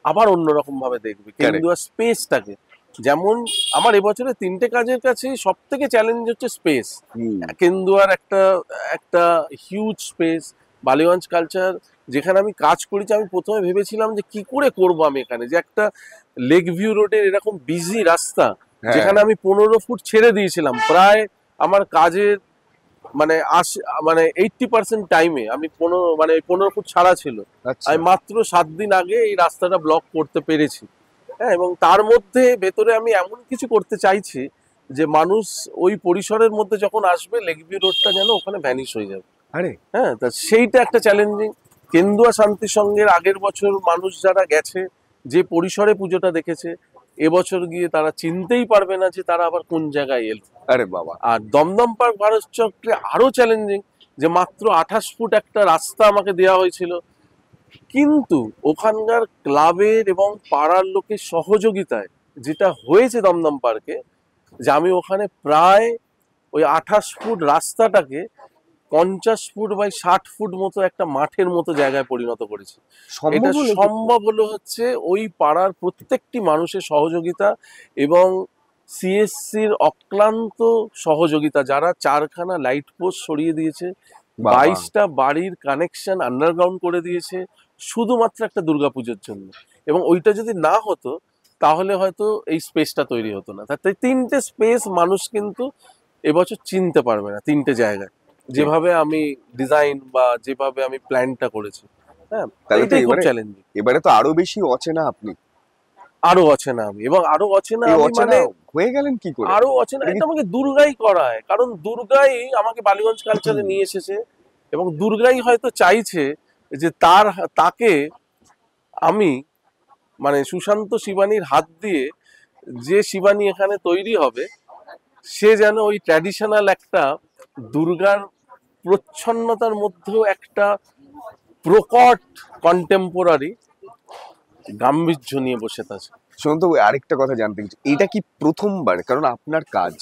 আবার অন্যরকম ভাবে দেখবে, কেন্দুয়া স্পেসটাকে। যেমন আমার এবছরে 3টে কাজের কাছে সব থেকে চ্যালেঞ্জ হচ্ছে স্পেস। কেন্দুয়ার একটা একটা হিউজ স্পেস, বালিগঞ্জ কালচার যেখানে আমি কাজ করেছি, আমি প্রথমে ভেবেছিলাম যে কি করে করব আমি এখানে, যে একটা লেক ভিউ রোডের এরকম বিজি রাস্তা যেখানে আমি 15 ফুট ছেড়ে দিয়েছিলাম প্রায় আমার কাজের মানে 80% টাইমে আমি 15 ফুট ছাড়া ছিল। আমি মাত্র 7 দিন আগে এই রাস্তাটা ব্লক করতে পেরেছি। হ্যাঁ, এবং তার মধ্যে ভেতরে আমি এমন কিছু করতে চাইছি যে মানুষ ওই পরিসরের মধ্যে যখন আসবে লেক ভিউ রোডটা যেন ওখানে ভ্যানিশ হয়ে যাবে। আরে হ্যাঁ, তা সেইটা একটা চ্যালেঞ্জিং। কেন্দুয়া শান্তি সংঘের আগের বছর মানুষ যারা গেছে, যে পরিসরে পুজোটা দেখেছে, এবছর গিয়ে তারা চিনতেই পারবে না যে তারা আবার কোন জায়গায় এলো। আরে বাবা। আর দমদম পার্ক ভারত চক্রে আরো চ্যালেঞ্জিং, যে মাত্র 28 ফুট একটা রাস্তা আমাকে দেওয়া হয়েছিল, কিন্তু ওখানকার ক্লাবের এবং পাড়ার লোকের সহযোগিতায় যেটা হয়েছে দমদম পার্কে, যে আমি ওখানে প্রায় ওই 28 ফুট রাস্তাটাকে 50 ফুট বাই 60 ফুট মতো একটা মাঠের মতো জায়গায় পরিণত করেছি। এটা সম্ভব হলো হচ্ছে ওই পাড়ার প্রত্যেকটি মানুষের সহযোগিতা এবং সিএসসির অক্লান্ত সহযোগিতা, যারা 4খানা লাইট পোস্ট সরিয়ে দিয়েছে, 22টা বাড়ির কানেকশন আন্ডারগ্রাউন্ড করে দিয়েছে শুধুমাত্র একটা দুর্গাপুজোর জন্য। এবং ওইটা যদি না হতো তাহলে হয়তো এই স্পেসটা তৈরি হতো না। তাই 3টে স্পেস মানুষ কিন্তু এবছর চিনতে পারবে না, 3টে জায়গায় যেভাবে আমি ডিজাইন বা যেভাবে আমি প্ল্যানটা করেছি। হ্যাঁ, এটাই খুব চ্যালেঞ্জিং। এবারে তো আরো বেশি অচেনা আপনি। আরো অচেনা আমি, এবং আরো অচেনা আমি মানে হয়ে গেলেন কি করে? আরো অচেনা এটা আমাকে দুর্গাই করায়, কারণ দুর্গাই আমাকে বালিগঞ্জ কালচারে নিয়ে এসেছে এবং দুর্গাই হয়তো চাইছে যে তাকে আমি মানে সুশান্ত শিবানীর হাত দিয়ে যে শিবানী এখানে তৈরি হবে, সে যেন ওই ট্র্যাডিশনাল একটা দুর্গার প্রচ্ছন্নতার মধ্যেও একটা প্রকট কন্টেম্পোরারি গাম্ভীর্য নিয়ে বসে আছে। শুনুন তো, আরেকটা কথা জানতে চাই, এটা কি প্রথমবার? কারণ আপনার কাজ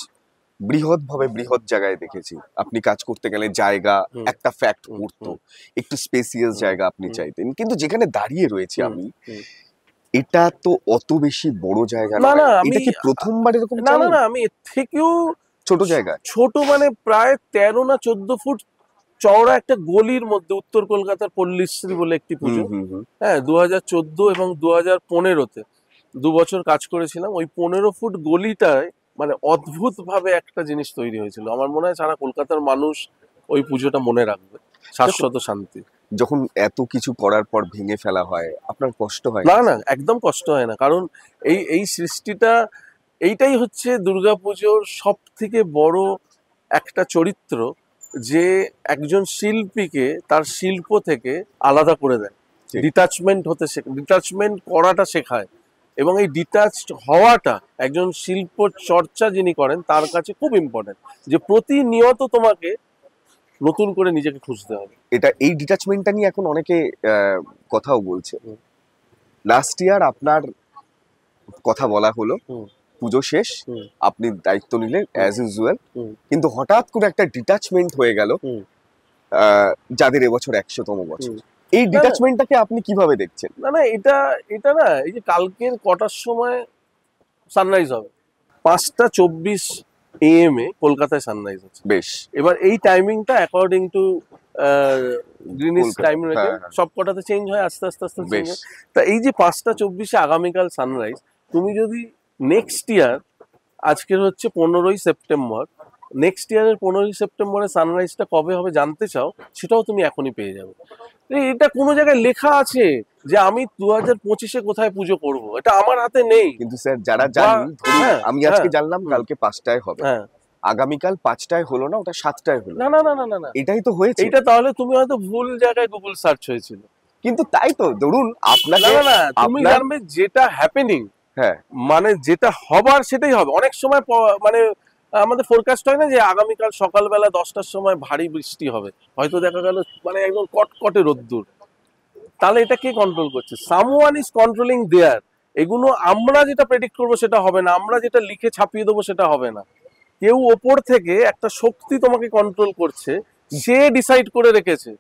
বৃহৎ ভাবে বৃহৎ জায়গায় দেখেছি, আপনি কাজ করতে গেলে জায়গা একটা ফ্যাক্ট করতো, একটু স্পেসিয়াস জায়গা আপনি চাইতেন, কিন্তু যেখানে দাঁড়িয়ে রয়েছে আমি, এটা তো অত বেশি বড় জায়গা না। এটা কি প্রথমবার এরকম? না না না, আমি এর থেকেও ছোট জায়গা, ছোট মানে প্রায় 13 না 14 ফুট চওড়া একটা গলির মধ্যে, উত্তর কলকাতার পল্লীশ্রী বলে একটি পুজো, হ্যাঁ 2014 এবং 2015-তে 2 বছর কাজ করেছিলাম। ওই 15 ফুট গলিটায় মানে অদ্ভুত ভাবে একটা জিনিস তৈরি হয়েছিল। আমার মনে হয় সারা কলকাতার মানুষ ওই পুজোটা মনে রাখবে, শাশ্বত শান্তি। যখন এত কিছু করার পর ভেঙে ফেলা হয়, আপনার কষ্ট হয়? না না, একদম কষ্ট হয় না, কারণ এই সৃষ্টিটা, এইটাই হচ্ছে দুর্গাপুজোর সব থেকে বড় একটা চরিত্র, যে একজন শিল্পীকে তার শিল্প থেকে আলাদা করে দেয়, ডিটাচমেন্ট করাটা শেখায়। এবং এই ডিটাচড হওয়াটা একজন শিল্প চর্চা যিনি করেন তার কাছে খুব ইম্পর্টেন্ট, যে প্রতিনিয়ত তোমাকে নতুন করে নিজেকে খুঁজতে হবে। এই ডিটাচমেন্টটা নিয়ে এখন অনেকে কথাও বলছে। লাস্ট ইয়ার আপনার কথা বলা হলো, পুজো শেষ, আপনি দায়িত্ব নিলেন অ্যাজ ইউজুয়াল, কিন্তু হঠাৎ করে একটা ডিটাচমেন্ট হয়ে গেল যাদের এবছর 100তম বছর। এই ডিটাচমেন্টটাকে আপনি কিভাবে দেখছেন? না না, এটা না, এই যে কালকের কটার সময় সানরাইজ হবে, 5:24 AM এ কলকাতায় সানরাইজ আছে। বেশ, এবার এই টাইমিংটা অ্যাকর্ডিং টু গ্রিনিচ টাইম রেখে সব কটাতে চেঞ্জ হয়, আস্তে আস্তে আস্তে চেঞ্জ হয়। তা এই যে 5:24 আগামীকাল সানরাইজ, তুমি যদি নেক্সট ইয়ার, আজকের হচ্ছে 15ই সেপ্টেম্বর, নেক্সট ইয়ারের 15ই সেপ্টেম্বরে সানরাইজটা কবে হবে জানতে চাও, সেটাও তুমি এখনই পেয়ে যাবে। এটা কোনো জায়গায় লেখা আছে যে আমি 2025-এ কোথায় পুজো করব, এটা আমার হাতে নেই। কিন্তু স্যার যারা জানেন, আমি আজকে জানলাম কালকে 5টায় হবে, আগামীকাল 5টায় হলো না, ওটা 7টায় হলো। না না না না না, এটাই তো হয়েছে। এটা তাহলে তুমি হয়তো ভুল জায়গায় গুগল সার্চ হয়েছিল। কিন্তু তাই তো, ধরুন আপনাকে, না তুমি জানবে যেটা হ্যাপেনিং, মানে যেটা হবার সেটাই হবে। অনেক সময় মানে আমাদের ফোরকাস্ট হয় না যে আগামীকাল সকালবেলা 10টার সময় ভারী বৃষ্টি হবে, হয়তো দেখা গেল মানে একদম কটকটে রোদ্দুর, তাহলে এটা কে কন্ট্রোল করছে? সামওয়ান ইজ কন্ট্রোলিং দেয়ার। এগুলো আমরা যেটা প্রেডিক্ট করবো সেটা হবে না, আমরা যেটা লিখে ছাপিয়ে দেবো সেটা হবে না। কেউ ওপর থেকে একটা শক্তি তোমাকে কন্ট্রোল করছে, সে ডিসাইড করে রেখেছে,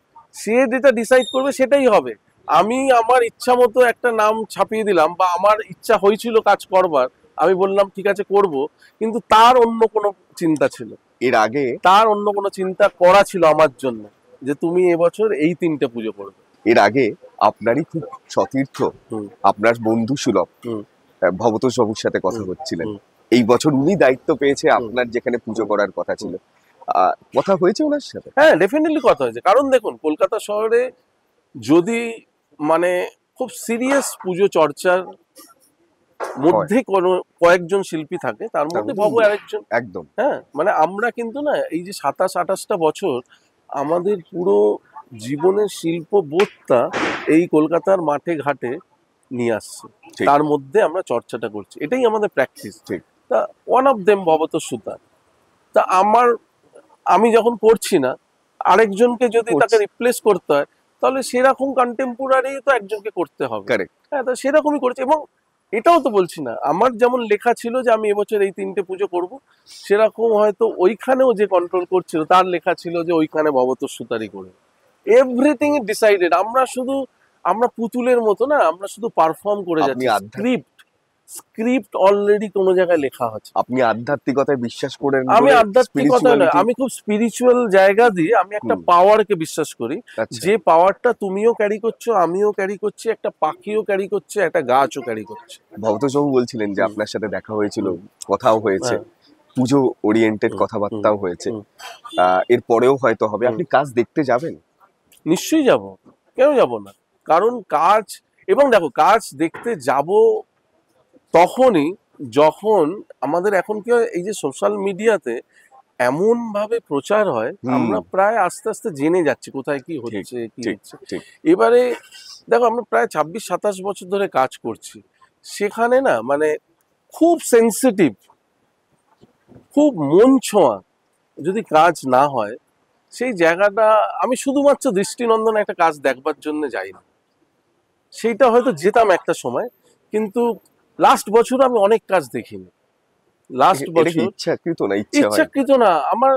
সে যেটা ডিসাইড করবে সেটাই হবে। আমি আমার ইচ্ছা মতো একটা নাম ছাপিয়ে দিলাম, বা আমার ইচ্ছা হয়েছিল কাজ করবার, আমি বললাম ঠিক আছে করব, কিন্তু তার অন্য কোনো চিন্তা ছিল, তার অন্য কোনো চিন্তা করা ছিল আমার জন্য, যে তুমি এবছর এই 3টে পুজো করবে। এর আগে আপনারই খুব সতীর্থ, আপনার বন্ধু সুলভ ভবতোষ বাবুর সাথে কথা হচ্ছিলেন, এই বছর উনি দায়িত্ব পেয়েছে আপনার যেখানে পুজো করার কথা ছিল, কথা হয়েছে ওনার সাথে? হ্যাঁ, ডেফিনেটলি কথা হয়েছে। কারণ দেখুন, কলকাতা শহরে যদি মানে খুব সিরিয়াস পুজো চর্চার মধ্যে কোনো কয়েকজন শিল্পী থাকে, তার মধ্যে ভবু আরেকজন। একদম। হ্যাঁ, মানে আমরা কিন্তু না এই যে 27-28টা বছর আমাদের পুরো জীবনের শিল্প বোধটা এই কলকাতার মাঠে ঘাটে নিয়ে আসছে, তার মধ্যে আমরা চর্চাটা করছি, এটাই আমাদের প্র্যাকটিস। ঠিক। তা ওয়ান অফ দেম ভবতোষ সুতার। তা আমি যখন করছি না, আরেকজনকে যদি তাকে রিপ্লেস করতে হয়, তাহলে সেরকম কন্টেম্পোরারি তো একজনকে করতে হবে। হ্যাঁ, তা সেরকমই করেছে। এবং এটাও তো বলছি না, আমার যেমন লেখা ছিল যে আমি এবছর এই 3টে পুজো করব, সেরকম হয়তো ওইখানেও যে কন্ট্রোল করছিল তার লেখা ছিল যে ওইখানে ভবতোষ সুতারই করবে। Everything is decided. আমরা পুতুলের মতো না, আমরা শুধু পারফর্ম করে যাচ্ছি। স্ক্রিপ্ট অলরেডি কোনো জায়গায় লেখা আছে। আপনি আধ্যাত্মিকতায় বিশ্বাস করেন? আমি আধ্যাত্মিকতা নয়, আমি খুব স্পিরিচুয়াল জায়গা দিয়ে আমি একটা পাওয়ারকে বিশ্বাস করি, যে পাওয়ারটা তুমিও ক্যারি করছো, আমিও ক্যারি করছি, একটা পাখিও ক্যারি করছে, একটা গাছও ক্যারি করছে। ভবতোষ বাবু বলছিলেন যে আপনার সাথে দেখা হয়েছিল, কথাও হয়েছে, পুজো ওরিয়েন্টেড কথাবার্তাও হয়েছে, এরপরেও হয়তো হবে। আপনি কাজ দেখতে যাবেন? নিশ্চয়ই যাব, কেন যাব না? কারণ কাজ, এবং দেখো, কাজ দেখতে যাব তখনই যখন আমাদের এখন কি হয়, এই যে সোশ্যাল মিডিয়াতে এমন ভাবে প্রচার হয়, আমরা প্রায় আস্তে আস্তে জেনে যাচ্ছি কোথায় কি হচ্ছে, কি হচ্ছে। এবারে দেখো, আমরা প্রায় 26-27 বছর ধরে কাজ করছি, সেখানে না মানে খুব সেন্সিটিভ, খুব মন ছোঁয়া যদি কাজ না হয়, সেই জায়গাটা আমি শুধুমাত্র দৃষ্টিনন্দন একটা কাজ দেখবার জন্য যাই না। সেইটা হয়তো যেতাম একটা সময়, কিন্তু লাস্ট বছর আমি অনেক কাজ দেখিনি। লাস্ট বছর ইচ্ছাকৃত না, আমার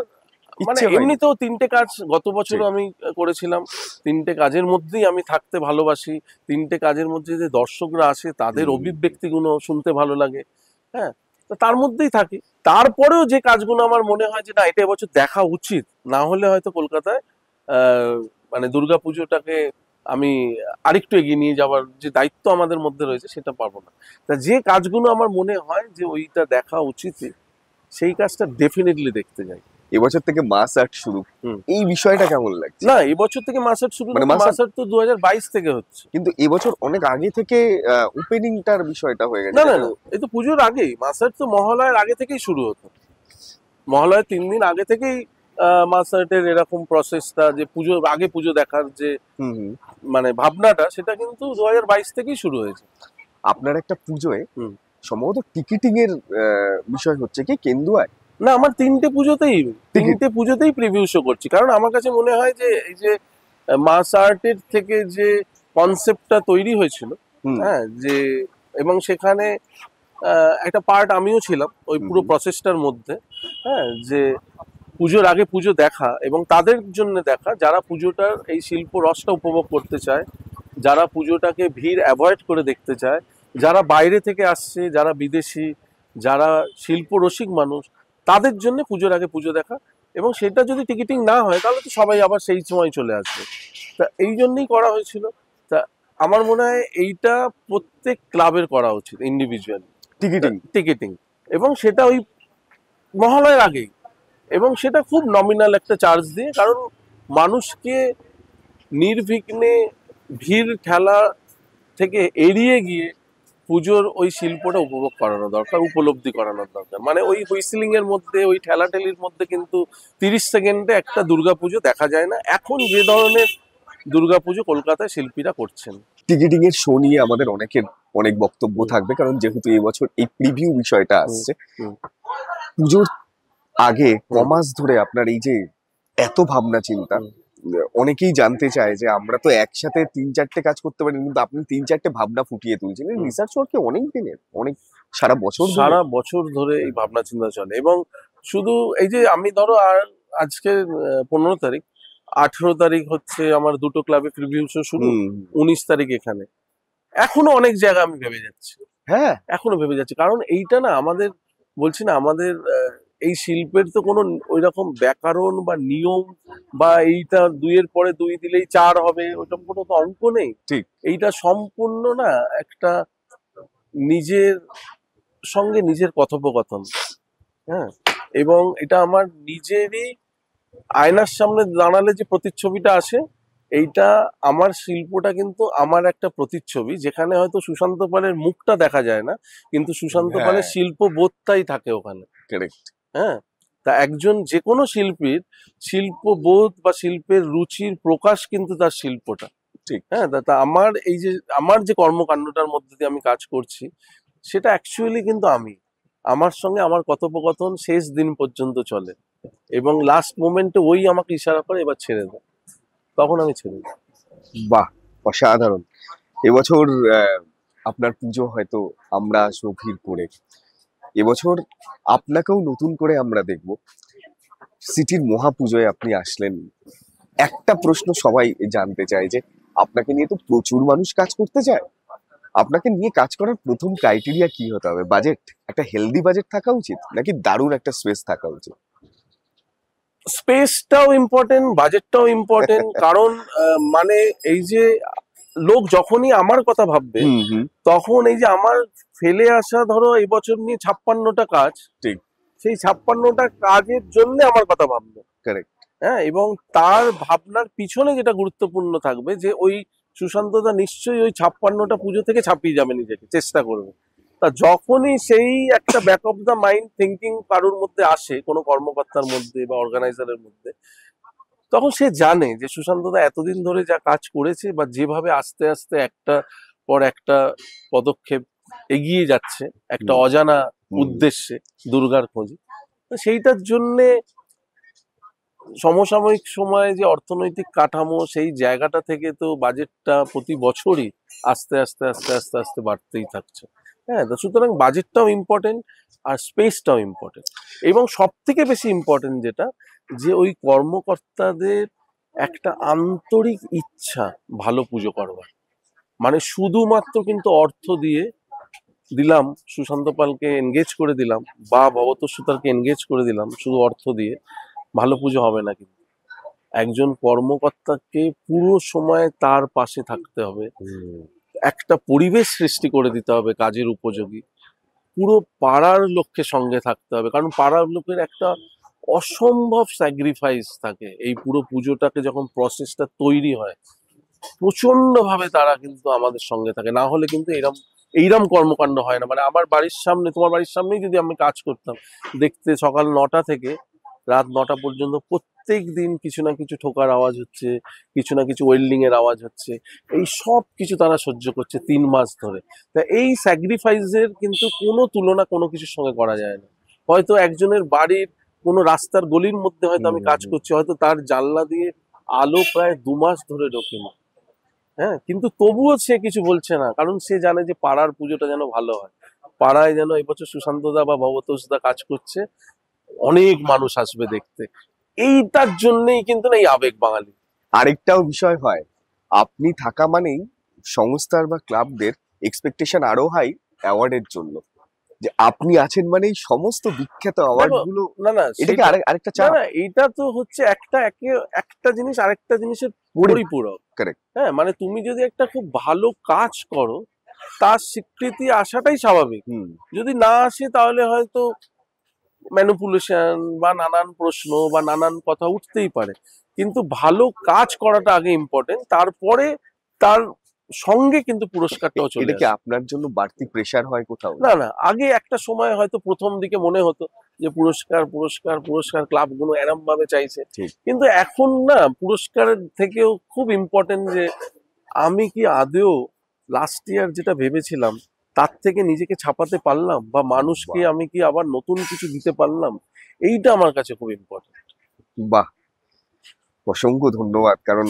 মানে এমনিতেও 3টে কাজ গত বছর আমি করেছিলাম। 3টে কাজের মধ্যেই আমি থাকতে ভালোবাসি, 3টে কাজের মধ্যে যে দর্শকরা আসে তাদের অভিব্যক্তিগুলো শুনতে ভালো লাগে। হ্যাঁ, তো তার মধ্যেই থাকি। তারপরেও যে কাজগুলো আমার মনে হয় যে না, এটা এবছর দেখা উচিত, না হলে হয়তো কলকাতায় মানে দুর্গাপুজোটাকে আমি আরেকটু এগিয়ে নিয়ে যাওয়ার যে দায়িত্ব আমাদের মধ্যে রয়েছে, সেটা পারবো না। তা যে কাজগুলো আমার মনে হয় যে ওইটা দেখা উচিত, সেই কাজটা ডেফিনেটলি দেখতে যাই। এবছর থেকে মাস আর্ট শুরু, এই বিষয়টা কেমন লাগছে? না, এবছর থেকে মাস আর্ট শুরু, মানে মাস আর্ট তো 2022 থেকে হচ্ছে, কিন্তু এবছর অনেক আগে থেকে ওপেনিংটার বিষয়টা হয়ে গেছে। না না না, এই তো পুজোর আগেই মাস আর্ট তো মহালয়ার আগে থেকেই শুরু হতো। মহালয়ার 3 দিন আগে থেকেই মাস আর্টের এরকম প্রসেসটা, যে পুজোর আগে পুজো দেখার যে মানে ভাবনাটা, সেটা কিন্তু 2022 থেকেই শুরু হয়েছে। আপনার একটা পুজোয় সম্ভবত টিকিটিং এর বিষয় হচ্ছে কি কেন্দুয়ায়? না, আমার 3টে পুজোতেই প্রিভিউ শো করছি, কারণ আমার কাছে মনে হয় যে এই যে মাস আর্টের থেকে যে কনসেপ্টটা তৈরি হয়েছিল, হ্যাঁ, যে এবং সেখানে একটা পার্ট আমিও ছিলাম ওই পুরো প্রসেসটার মধ্যে, হ্যাঁ, যে পুজোর আগে পুজো দেখা এবং তাদের জন্য দেখা যারা পুজোটার এই শিল্প রসটা উপভোগ করতে চায়, যারা পুজোটাকে ভিড় অ্যাভয়েড করে দেখতে চায়, যারা বাইরে থেকে আসছে, যারা বিদেশি, যারা শিল্প রসিক মানুষ, তাদের জন্য পুজোর আগে পুজো দেখা। এবং সেটা যদি টিকিটিং না হয় তাহলে তো সবাই আবার সেই সময় চলে আসবে। তা এই জন্যই করা হয়েছিল। তা আমার মনে হয় এইটা প্রত্যেক ক্লাবের করা উচিত, ইন্ডিভিজুয়ালি টিকিটিং, এবং সেটা ওই মহালয়ের আগেই, এবং সেটা খুব নমিনাল একটা চার্জ দিয়ে, কারণ মানুষকে নির্বিঘ্নে ভিড় ঠেলা থেকে এড়িয়ে গিয়ে পুজোর ওই শিল্পটা উপভোগ করানো দরকার, উপলব্ধি করানোর দরকার। মানে ওই হুইসলিং এর মধ্যে, ওই ঠেলাঠেলির মধ্যে কিন্তু 30 সেকেন্ডে একটা দুর্গাপুজো দেখা যায় না, এখন যে ধরনের দুর্গাপুজো কলকাতায় শিল্পীরা করছেন। টিকিটিং এর শো নিয়ে আমাদের অনেক বক্তব্য থাকবে, কারণ যেহেতু এই বছর এই প্রিভিউ বিষয়টা আসছে, পুজোর আগে কমাস ধরে আপনার এই যে এত ভাবনা চিন্তা, অনেকেই জানতে চায় যে আমরা তো একসাথে 3-4টে কাজ করতে পারি, কিন্তু আপনি 3-4টে ভাবনা ফুটিয়ে তুলছেন। রিসার্চ ওয়ার্ক অনেক দিনের, অনেক সারা বছর ধরে। সারা বছর ধরে এই ভাবনা চিন্তা চলে। এবং শুধু এই যে আমি ধরো আর আজকে 15 তারিখ, 18 তারিখ হচ্ছে আমার দুটো ক্লাবে প্রিভিউ শো শুরু, 19 তারিখ এখানে। এখনো অনেক জায়গা আমি ভেবে যাচ্ছি, হ্যাঁ এখনো ভেবে যাচ্ছি। কারণ এইটা না আমাদের, বলছি না, আমাদের এই শিল্পের তো কোনো ওই রকম ব্যাকরণ বা নিয়ম বা এইটা 2-এর পরে 2 দিলেই 4 হবে ওইরকম কোনো তো অঙ্ক নেই। ঠিক। এইটা সম্পূর্ণ না একটা নিজের সঙ্গে নিজের কথোপকথন। হ্যাঁ, এবং এটা আমার নিজেরই আয়নার সামনে দাঁড়ালে যে প্রতিচ্ছবিটা আসে, এইটা আমার শিল্পটা কিন্তু আমার একটা প্রতিচ্ছবি, যেখানে হয়তো সুশান্ত পালের মুখটা দেখা যায় না, কিন্তু সুশান্ত পালের শিল্প বোধটাই থাকে ওখানে। কারেক্ট। হ্যাঁ, তা একজন যে কোনো শিল্পীর শিল্পবোধ বা শিল্পের রুচির প্রকাশ কিন্তু তার শিল্পটা। ঠিক। হ্যাঁ, তা আমার এই যে আমার যে কর্মকাণ্ডটার মধ্যে দিয়ে আমি কাজ করছি, সেটা অ্যাকচুয়ালি কিন্তু আমার সঙ্গে আমার কথোপকথন শেষ দিন পর্যন্ত চলে, এবং লাস্ট মোমেন্টে ওই আমাকে ইশারা করে এবার ছেড়ে দাও, তখন আমি ছেড়ে দিই। বাহ, অসাধারণ। এবছর আপনার পুজো হয়তো আমরা আসবো ভিড় করে। এবছর আপনাকেও নতুন করে আমরা দেখব। সিটির মহাপুজোয় আপনি আসলেন, একটা প্রশ্ন সবাই জানতে চায় যে আপনাকে নিয়ে তো প্রচুর মানুষ কাজ করতে চায়, আপনাকে নিয়ে কাজ করার প্রথম ক্রাইটেরিয়া কি হতে হবে? বাজেট, একটা হেলদি বাজেট থাকা উচিত, নাকি দারুণ একটা স্পেস থাকা উচিত? স্পেসটাও ইম্পর্টেন্ট, বাজেটটাও ইম্পর্টেন্ট। কারণ মানে এই যে লোক যখনই আমার কথা ভাববে, তখন এই যে আমার ফেলে আসা ধরো এবছর নিয়ে 56টা কাজ, ঠিক, সেই 56টা কাজের জন্য আমার কথা ভাববে। কারেক্ট। হ্যাঁ, এবং তার ভাবনার পিছনে যেটা গুরুত্বপূর্ণ থাকবে, যে ওই সুশান্তদা নিশ্চয়ই ওই 56টা পুজো থেকে ছাপিয়ে যাবে, নিজেকে চেষ্টা করবে। তা যখনই সেই একটা back of the mind thinking কারোর মধ্যে আসে, কোনো কর্মকর্তার মধ্যে বা অর্গানাইজারের মধ্যে, তখন সে জানে যে সুশান্তদা এতদিন ধরে যা কাজ করেছে বা যেভাবে আস্তে আস্তে একটা পর একটা পদক্ষেপ এগিয়ে যাচ্ছে একটা অজানা উদ্দেশ্যে, দুর্গার খোঁজে, সেইটার জন্যে সমসাময়িক সময়ে যে অর্থনৈতিক কাঠামো, সেই জায়গাটা থেকে তো বাজেটটা প্রতি বছরই আস্তে আস্তে আস্তে আস্তে আস্তে বাড়তেই থাকছে। হ্যাঁ, তো সুতরাং বাজেটটাও ইম্পর্টেন্ট আর স্পেসটাও ইম্পর্টেন্ট, এবং সব থেকে বেশি ইম্পর্টেন্ট যেটা, যে ওই কর্মকর্তাদের একটা আন্তরিক ইচ্ছা ভালো পুজো করবার। মানে শুধুমাত্র কিন্তু অর্থ দিয়ে দিলাম, সুশান্ত পালকে এনগেজ করে দিলাম বা ভবতোষ সুতারকে এনগেজ করে দিলাম, শুধু অর্থ দিয়ে ভালো পুজো হবে না। কিন্তু একজন কর্মকর্তাকে পুরো সময় তার পাশে থাকতে হবে, একটা পরিবেশ সৃষ্টি করে দিতে হবে কাজের উপযোগী, পুরো পাড়ার লোককে সঙ্গে থাকতে হবে, কারণ পাড়ার লোকের একটা অসম্ভব স্যাক্রিফাইস থাকে এই পুরো পুজোটাকে যখন প্রসেসটা তৈরি হয়, প্রচন্ড ভাবে তারা কিন্তু আমাদের সঙ্গে থাকে, না হলে কিন্তু এইরকম কর্মকাণ্ড হয় না। মানে আমার বাড়ির সামনে, তোমার বাড়ির সামনেই যদি আমি কাজ করতাম, দেখতে সকাল 9টা থেকে রাত 9টা পর্যন্ত প্রত্যেক দিন কিছু না কিছু ঠোকার আওয়াজ হচ্ছে, কিছু না কিছু ওয়েল্ডিং এর আওয়াজ হচ্ছে, এই সব কিছু তারা সহ্য করছে 3 মাস ধরে। তা এই স্যাক্রিফাইসের কিন্তু কোনো তুলনা কোনো কিছুর সঙ্গে করা যায় না। হয়তো একজনের বাড়ির কোনো রাস্তার গলির মধ্যে হয়তো আমি কাজ করছি, হয়তো তার জানলা দিয়ে আলো প্রায় 2 মাস ধরে ঢোকেনি, হ্যাঁ, কিন্তু তবুও সে কিছু বলছে না, কারণ সে জানে যে পাড়ার পুজোটা যেন ভালো হয়, পাড়ায় যেন এবছর সুশান্তদা বা ভবতোষদা কাজ করছে, অনেক মানুষ আসবে দেখতে। এইটার জন্যই কিন্তু না এই আবেগ বাঙালি। আরেকটাও বিষয় হয়, আপনি থাকা মানেই সংস্থার বা ক্লাবদের এক্সপেকটেশন আরো হাই অ্যাওয়ার্ডের জন্য, যে আপনি আছেন মানেই সমস্ত বিখ্যাত অ্যাওয়ার্ড গুলো। না না, এটাকে আরেকটা চাপ। না, এইটা তো হচ্ছে একটা জিনিস আরেকটা জিনিসের পরিপূরক। কারেক্ট। হ্যাঁ, মানে তুমি যদি একটা খুব ভালো কাজ করো, তার স্বীকৃতি আসাটাই স্বাভাবিক। যদি না আসে তাহলে হয়তো ম্যানিপুলেশন বা নানান প্রশ্ন বা নানান কথা উঠতেই পারে, কিন্তু ভালো কাজ করাটা আগে ইম্পর্টেন্ট, তারপরে তার সঙ্গে কিন্তু পুরস্কারটাও চলে আসে। আপনার জন্য বাড়তি প্রেসার হয় কোথাও? না না, আগে একটা সময় হয়তো প্রথম দিকে মনে হতো যে পুরস্কার পুরস্কার পুরস্কার ক্লাবগুলো এরম ভাবে চাইছে, কিন্তু এখন না পুরস্কারের থেকেও খুব ইম্পর্টেন্ট যে আমি কি আদেও লাস্ট ইয়ার যেটা ভেবেছিলাম তার থেকে নিজেকে ছাপাতে পারলাম, বা মানুষকে আমি কি আবার নতুন কিছু দিতে পারলাম, এইটা আমার কাছে খুব ইম্পর্টেন্ট। বাহ, অসংখ্য ধন্যবাদ। কারণ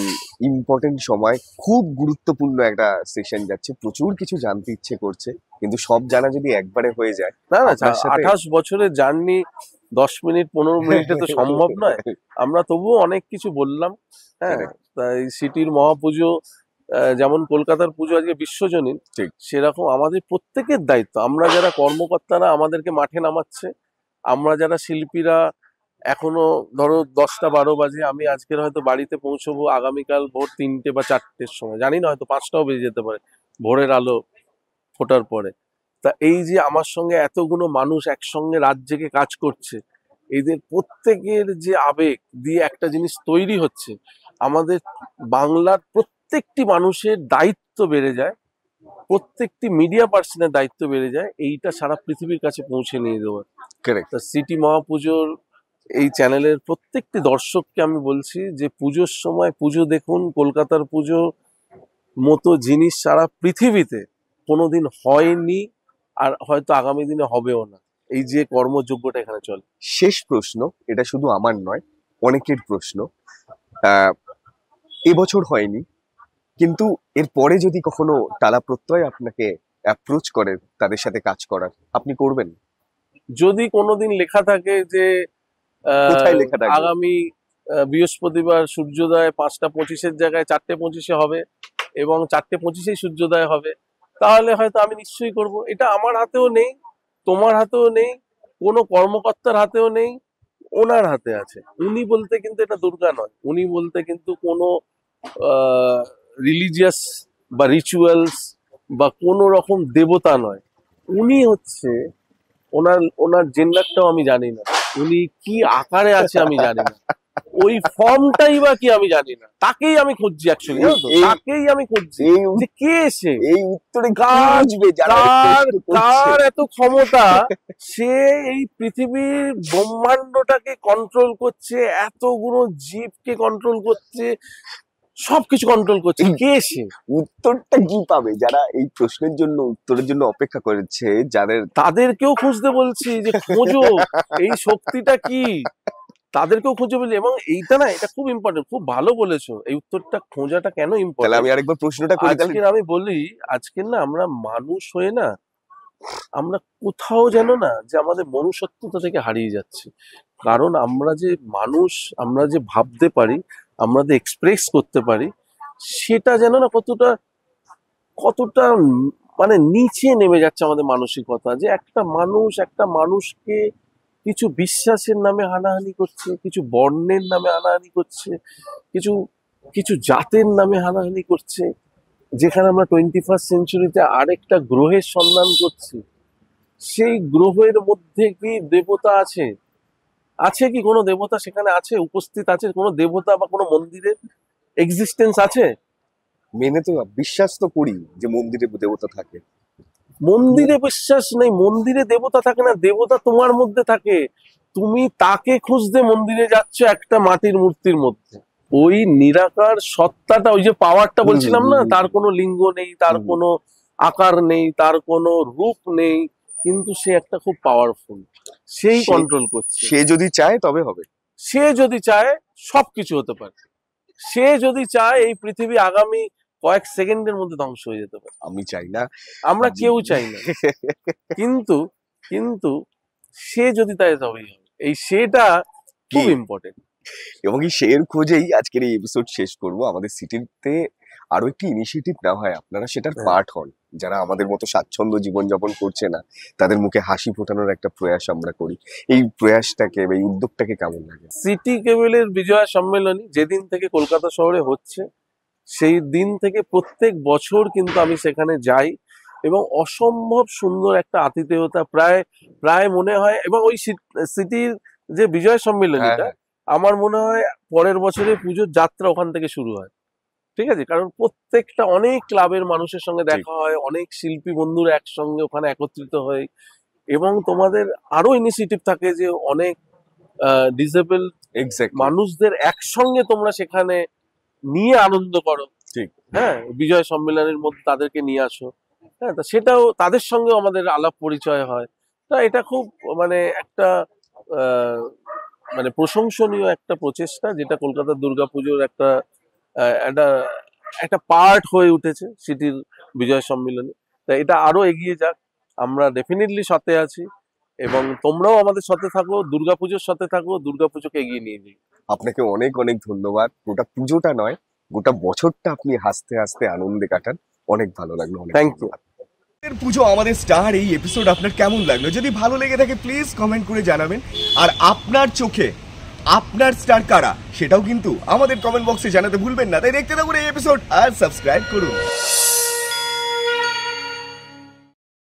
ইম্পর্টেন্ট সময়, খুব গুরুত্বপূর্ণ একটা সেশন যাচ্ছে, প্রচুর কিছু জানতে ইচ্ছে করছে, কিন্তু সব জানা যদি একবারে হয়ে যায়। না না, আপনার সাথে 28 বছরের জার্নি 10 মিনিট 15 মিনিটে তো সম্ভব নয়। আমরা তবুও অনেক কিছু বললাম। হ্যাঁ, তাই সিটির মহাপুজো, যেমন কলকাতার পুজো আজকে বিশ্বজনীন, ঠিক সেরকম আমাদের প্রত্যেকের দায়িত্ব। আমরা যারা কর্মকর্তারা আমাদেরকে মাঠে নামাচ্ছে, আমরা যারা শিল্পীরা এখনো ধরো 10টা 12 বাজে, আমি আজকের হয়তো বাড়িতে পৌঁছবো আগামীকাল ভোর 3টে বা 4টের সময়, জানি না, হয়তো 5টাও বেজে যেতে পারে ভোরের আলো ফোটার পরে। তা এই যে আমার সঙ্গে এতগুলো মানুষ একসঙ্গে রাত জেগে কাজ করছে, এদের প্রত্যেকের যে আবেগ দিয়ে একটা জিনিস তৈরি হচ্ছে, আমাদের বাংলার প্রত্যেকটি মানুষের দায়িত্ব বেড়ে যায়, প্রত্যেকটি মিডিয়া পার্সনের দায়িত্ব বেড়ে যায়, এইটা সারা পৃথিবীর কাছে পৌঁছে নিয়ে দেওয়ার। কারেক্ট। তা সিটি মহাপুজোর এই চ্যানেলের প্রত্যেকটি দর্শককে আমি বলছি যে পুজোর সময় পুজো দেখুন। কলকাতার পুজো মতো জিনিস সারা পৃথিবীতে কোনোদিন হয়নি, আর হয়তো আগামী দিনে হবেও না, এই যে কর্মযোগ্যটা এখানে চলে। শেষ প্রশ্ন, এটা শুধু আমার নয়, অনেকের প্রশ্ন। আহ এবছর হয়নি, কিন্তু এর পরে যদি কখনো টালা প্রত্যয় আপনাকে অ্যাপ্রোচ করে তাদের সাথে কাজ করার, আপনি করবেন? যদি কোনোদিন লেখা থাকে যে কোথায় লেখা থাকবে? আগামী বৃহস্পতিবার সূর্যোদয় 5টা 25-এর জায়গায় 4টে 25-এ হবে, এবং 4টে 25-এই সূর্যোদয় হবে, তাহলে হয়তো আমি নিশ্চয়ই করব। এটা আমার হাতেও নেই, তোমার হাতেও নেই, কোনো কর্মকর্তার হাতেও নেই, ওনার হাতে আছে। উনি বলতে কিন্তু এটা দুর্গা নয়, উনি বলতে কিন্তু কোনো রিলিজিয়াস বা রিচুয়ালস বা কোনো রকম দেবতা নয়। উনি হচ্ছে, ওনার ওনার জেন্ডারটাও আমি জানি না, উনি কি আকারে আছে আমি জানি না, ওই ফর্মটাই বা কি আমি জানি না, তাকেই আমি খুঁজছি অ্যাকচুয়ালি, জানো তো, তাকেই আমি খুঁজছি এই যে কে সে, এই উত্তরে কার বুঝবে যারা এই কার প্রশ্ন করছে। কার এত ক্ষমতা, সে এই পৃথিবীর ব্রহ্মাণ্ডটাকে কন্ট্রোল করছে, এতগুলো জীবকে কন্ট্রোল করছে, সবকিছু কন্ট্রোল করছে, কে সে? উত্তরটা কি পাবে যারা এই প্রশ্নের জন্য, উত্তরের জন্য অপেক্ষা করেছে, যাদের তাদেরকেও খুঁজতে বলছি যে খোঁজো এই শক্তিটা কি, তাদেরকেও খুঁজে বলি। এবং এইটা না, এটা খুব ইম্পর্টেন্ট, খুব ভালো বলেছো, এই উত্তরটা খোঁজাটা কেন তাহলে ইম্পর্টেন্ট। আমি আরেকবার প্রশ্নটা করি তাহলে। আজকের আমি বলি, আজকের না আমরা মানুষ হয়ে না, আমরা কোথাও যেন না যে আমাদের মনুষ্যত্বতা থেকে হারিয়ে যাচ্ছে। কারণ আমরা যে মানুষ, আমরা যে ভাবতে পারি, আমরা যে এক্সপ্রেস করতে পারি, সেটা যেন না কতটা কতটা মানে নিচে নেমে যাচ্ছে আমাদের মানসিকতা। যে একটা মানুষ একটা মানুষকে কিছু বিশ্বাসের নামে হানাহানি করছে, কিছু বর্ণের নামে হানাহানি করছে, কিছু কিছু জাতের নামে হানাহানি করছে, যেখানে আমরা 21st সেঞ্চুরিতে আরেকটা গ্রহের সন্ধান করছি। সেই গ্রহের মধ্যে কি দেবতা আছে? আছে কি কোনো দেবতা সেখানে আছে, উপস্থিত আছে কোনো দেবতা বা কোনো মন্দিরের এক্সিস্টেন্স আছে? মেনে তো বিশ্বাস তো করি যে মন্দিরে দেবতা থাকে। মন্দিরে বিশ্বাস নেই, মন্দিরে দেবতা থাকে না, দেবতা তোমার মধ্যে থাকে। তুমি তাকে খুঁজতে মন্দিরে যাচ্ছ একটা মাটির মূর্তির মধ্যে। ওই নিরাকার সত্তাটা, ওই যে পাওয়ারটা বলছিলাম না, তার কোনো লিঙ্গ নেই, তার কোনো আকার নেই, তার কোনো রূপ নেই, কিন্তু সে একটা খুব পাওয়ারফুল, সেই কন্ট্রোল করছে। সে যদি চায় তবে হবে। সে যদি চায় সবকিছু হতে পারে। সে যদি চায় এই পৃথিবী আগামী কয়েক সেকেন্ডের মধ্যে ধ্বংস হয়ে যেতে পারে। আমি চাই না, আমরা কেউ চাই না, কিন্তু কিন্তু সে যদি তাই তবেই হবে। এই সেটা খুব ইম্পর্টেন্ট। এবং এই শের খোঁজেই আজকের এই এপিসোড শেষ করব। আমাদের সিটিতে আরো একটি ইনিশিয়েটিভ নেওয়া হয়, আপনারা সেটার পার্ট হন। যারা আমাদের মতো স্বাচ্ছন্দ্য জীবনযাপন করছে না, তাদের মুখে হাসি ফোটানোর একটা প্রয়াস আমরা করি। এই প্রয়াসটাকে বা এই উদ্যোগটাকে কেমন লাগে? সিটি কেবলের বিজয়া সম্মেলনী যেদিন থেকে কলকাতা শহরে হচ্ছে, সেই দিন থেকে প্রত্যেক বছর কিন্তু আমি সেখানে যাই, এবং অসম্ভব সুন্দর একটা আতিথেয়তা, প্রায় প্রায় মনে হয়। এবং ওই সিটির যে বিজয় সম্মেলনীটা, আমার মনে হয় পরের বছরে পুজোর যাত্রা ওখান থেকে শুরু হয়। ঠিক আছে, কারণ প্রত্যেকটা অনেক ক্লাবের মানুষের সঙ্গে দেখা হয়, অনেক শিল্পী বন্ধুরা একসঙ্গে ওখানে একত্রিত হয়, এবং তোমাদের আরো ইনিশিয়েটিভ থাকে যে অনেক ডিসেবল মানুষদের একসঙ্গে তোমরা সেখানে নিয়ে আনন্দ করো। ঠিক, হ্যাঁ, বিজয় সম্মেলনের মধ্যে তাদেরকে নিয়ে আসো। হ্যাঁ, তা সেটাও তাদের সঙ্গে আমাদের আলাপ পরিচয় হয়। তা এটা খুব মানে একটা আহ, মানে প্রশংসনীয় একটা প্রচেষ্টা, যেটা কলকাতার দুর্গাপুজোর একটা একটা পার্ট হয়ে উঠেছে সিটির বিজয় সম্মেলনে। তা এটা আরো এগিয়ে যাক, আমরা ডেফিনেটলি সাথে আছি, এবং তোমরাও আমাদের সাথে থাকো, দুর্গাপুজোর সাথে থাকো, দুর্গাপুজোকে এগিয়ে নিয়ে যাই। আপনাকে অনেক অনেক ধন্যবাদ। গোটা পুজোটা নয়, গোটা বছরটা আপনি হাসতে হাসতে আনন্দে কাটান। অনেক ভালো লাগলো, অনেক Thank you. ধন্যবাদ। এর পুজো আমাদের স্টার এই এপিসোড আপনার কেমন লাগলো? যদি ভালো লেগে থাকে প্লিজ কমেন্ট করে জানাবেন। আর আপনার চোখে আপনার স্টার কারা সেটাও কিন্তু আমাদের কমেন্ট বক্সে জানাতে ভুলবেন না। তাই দেখতে থাকুন এই এপিসোড আর সাবস্ক্রাইব করুন।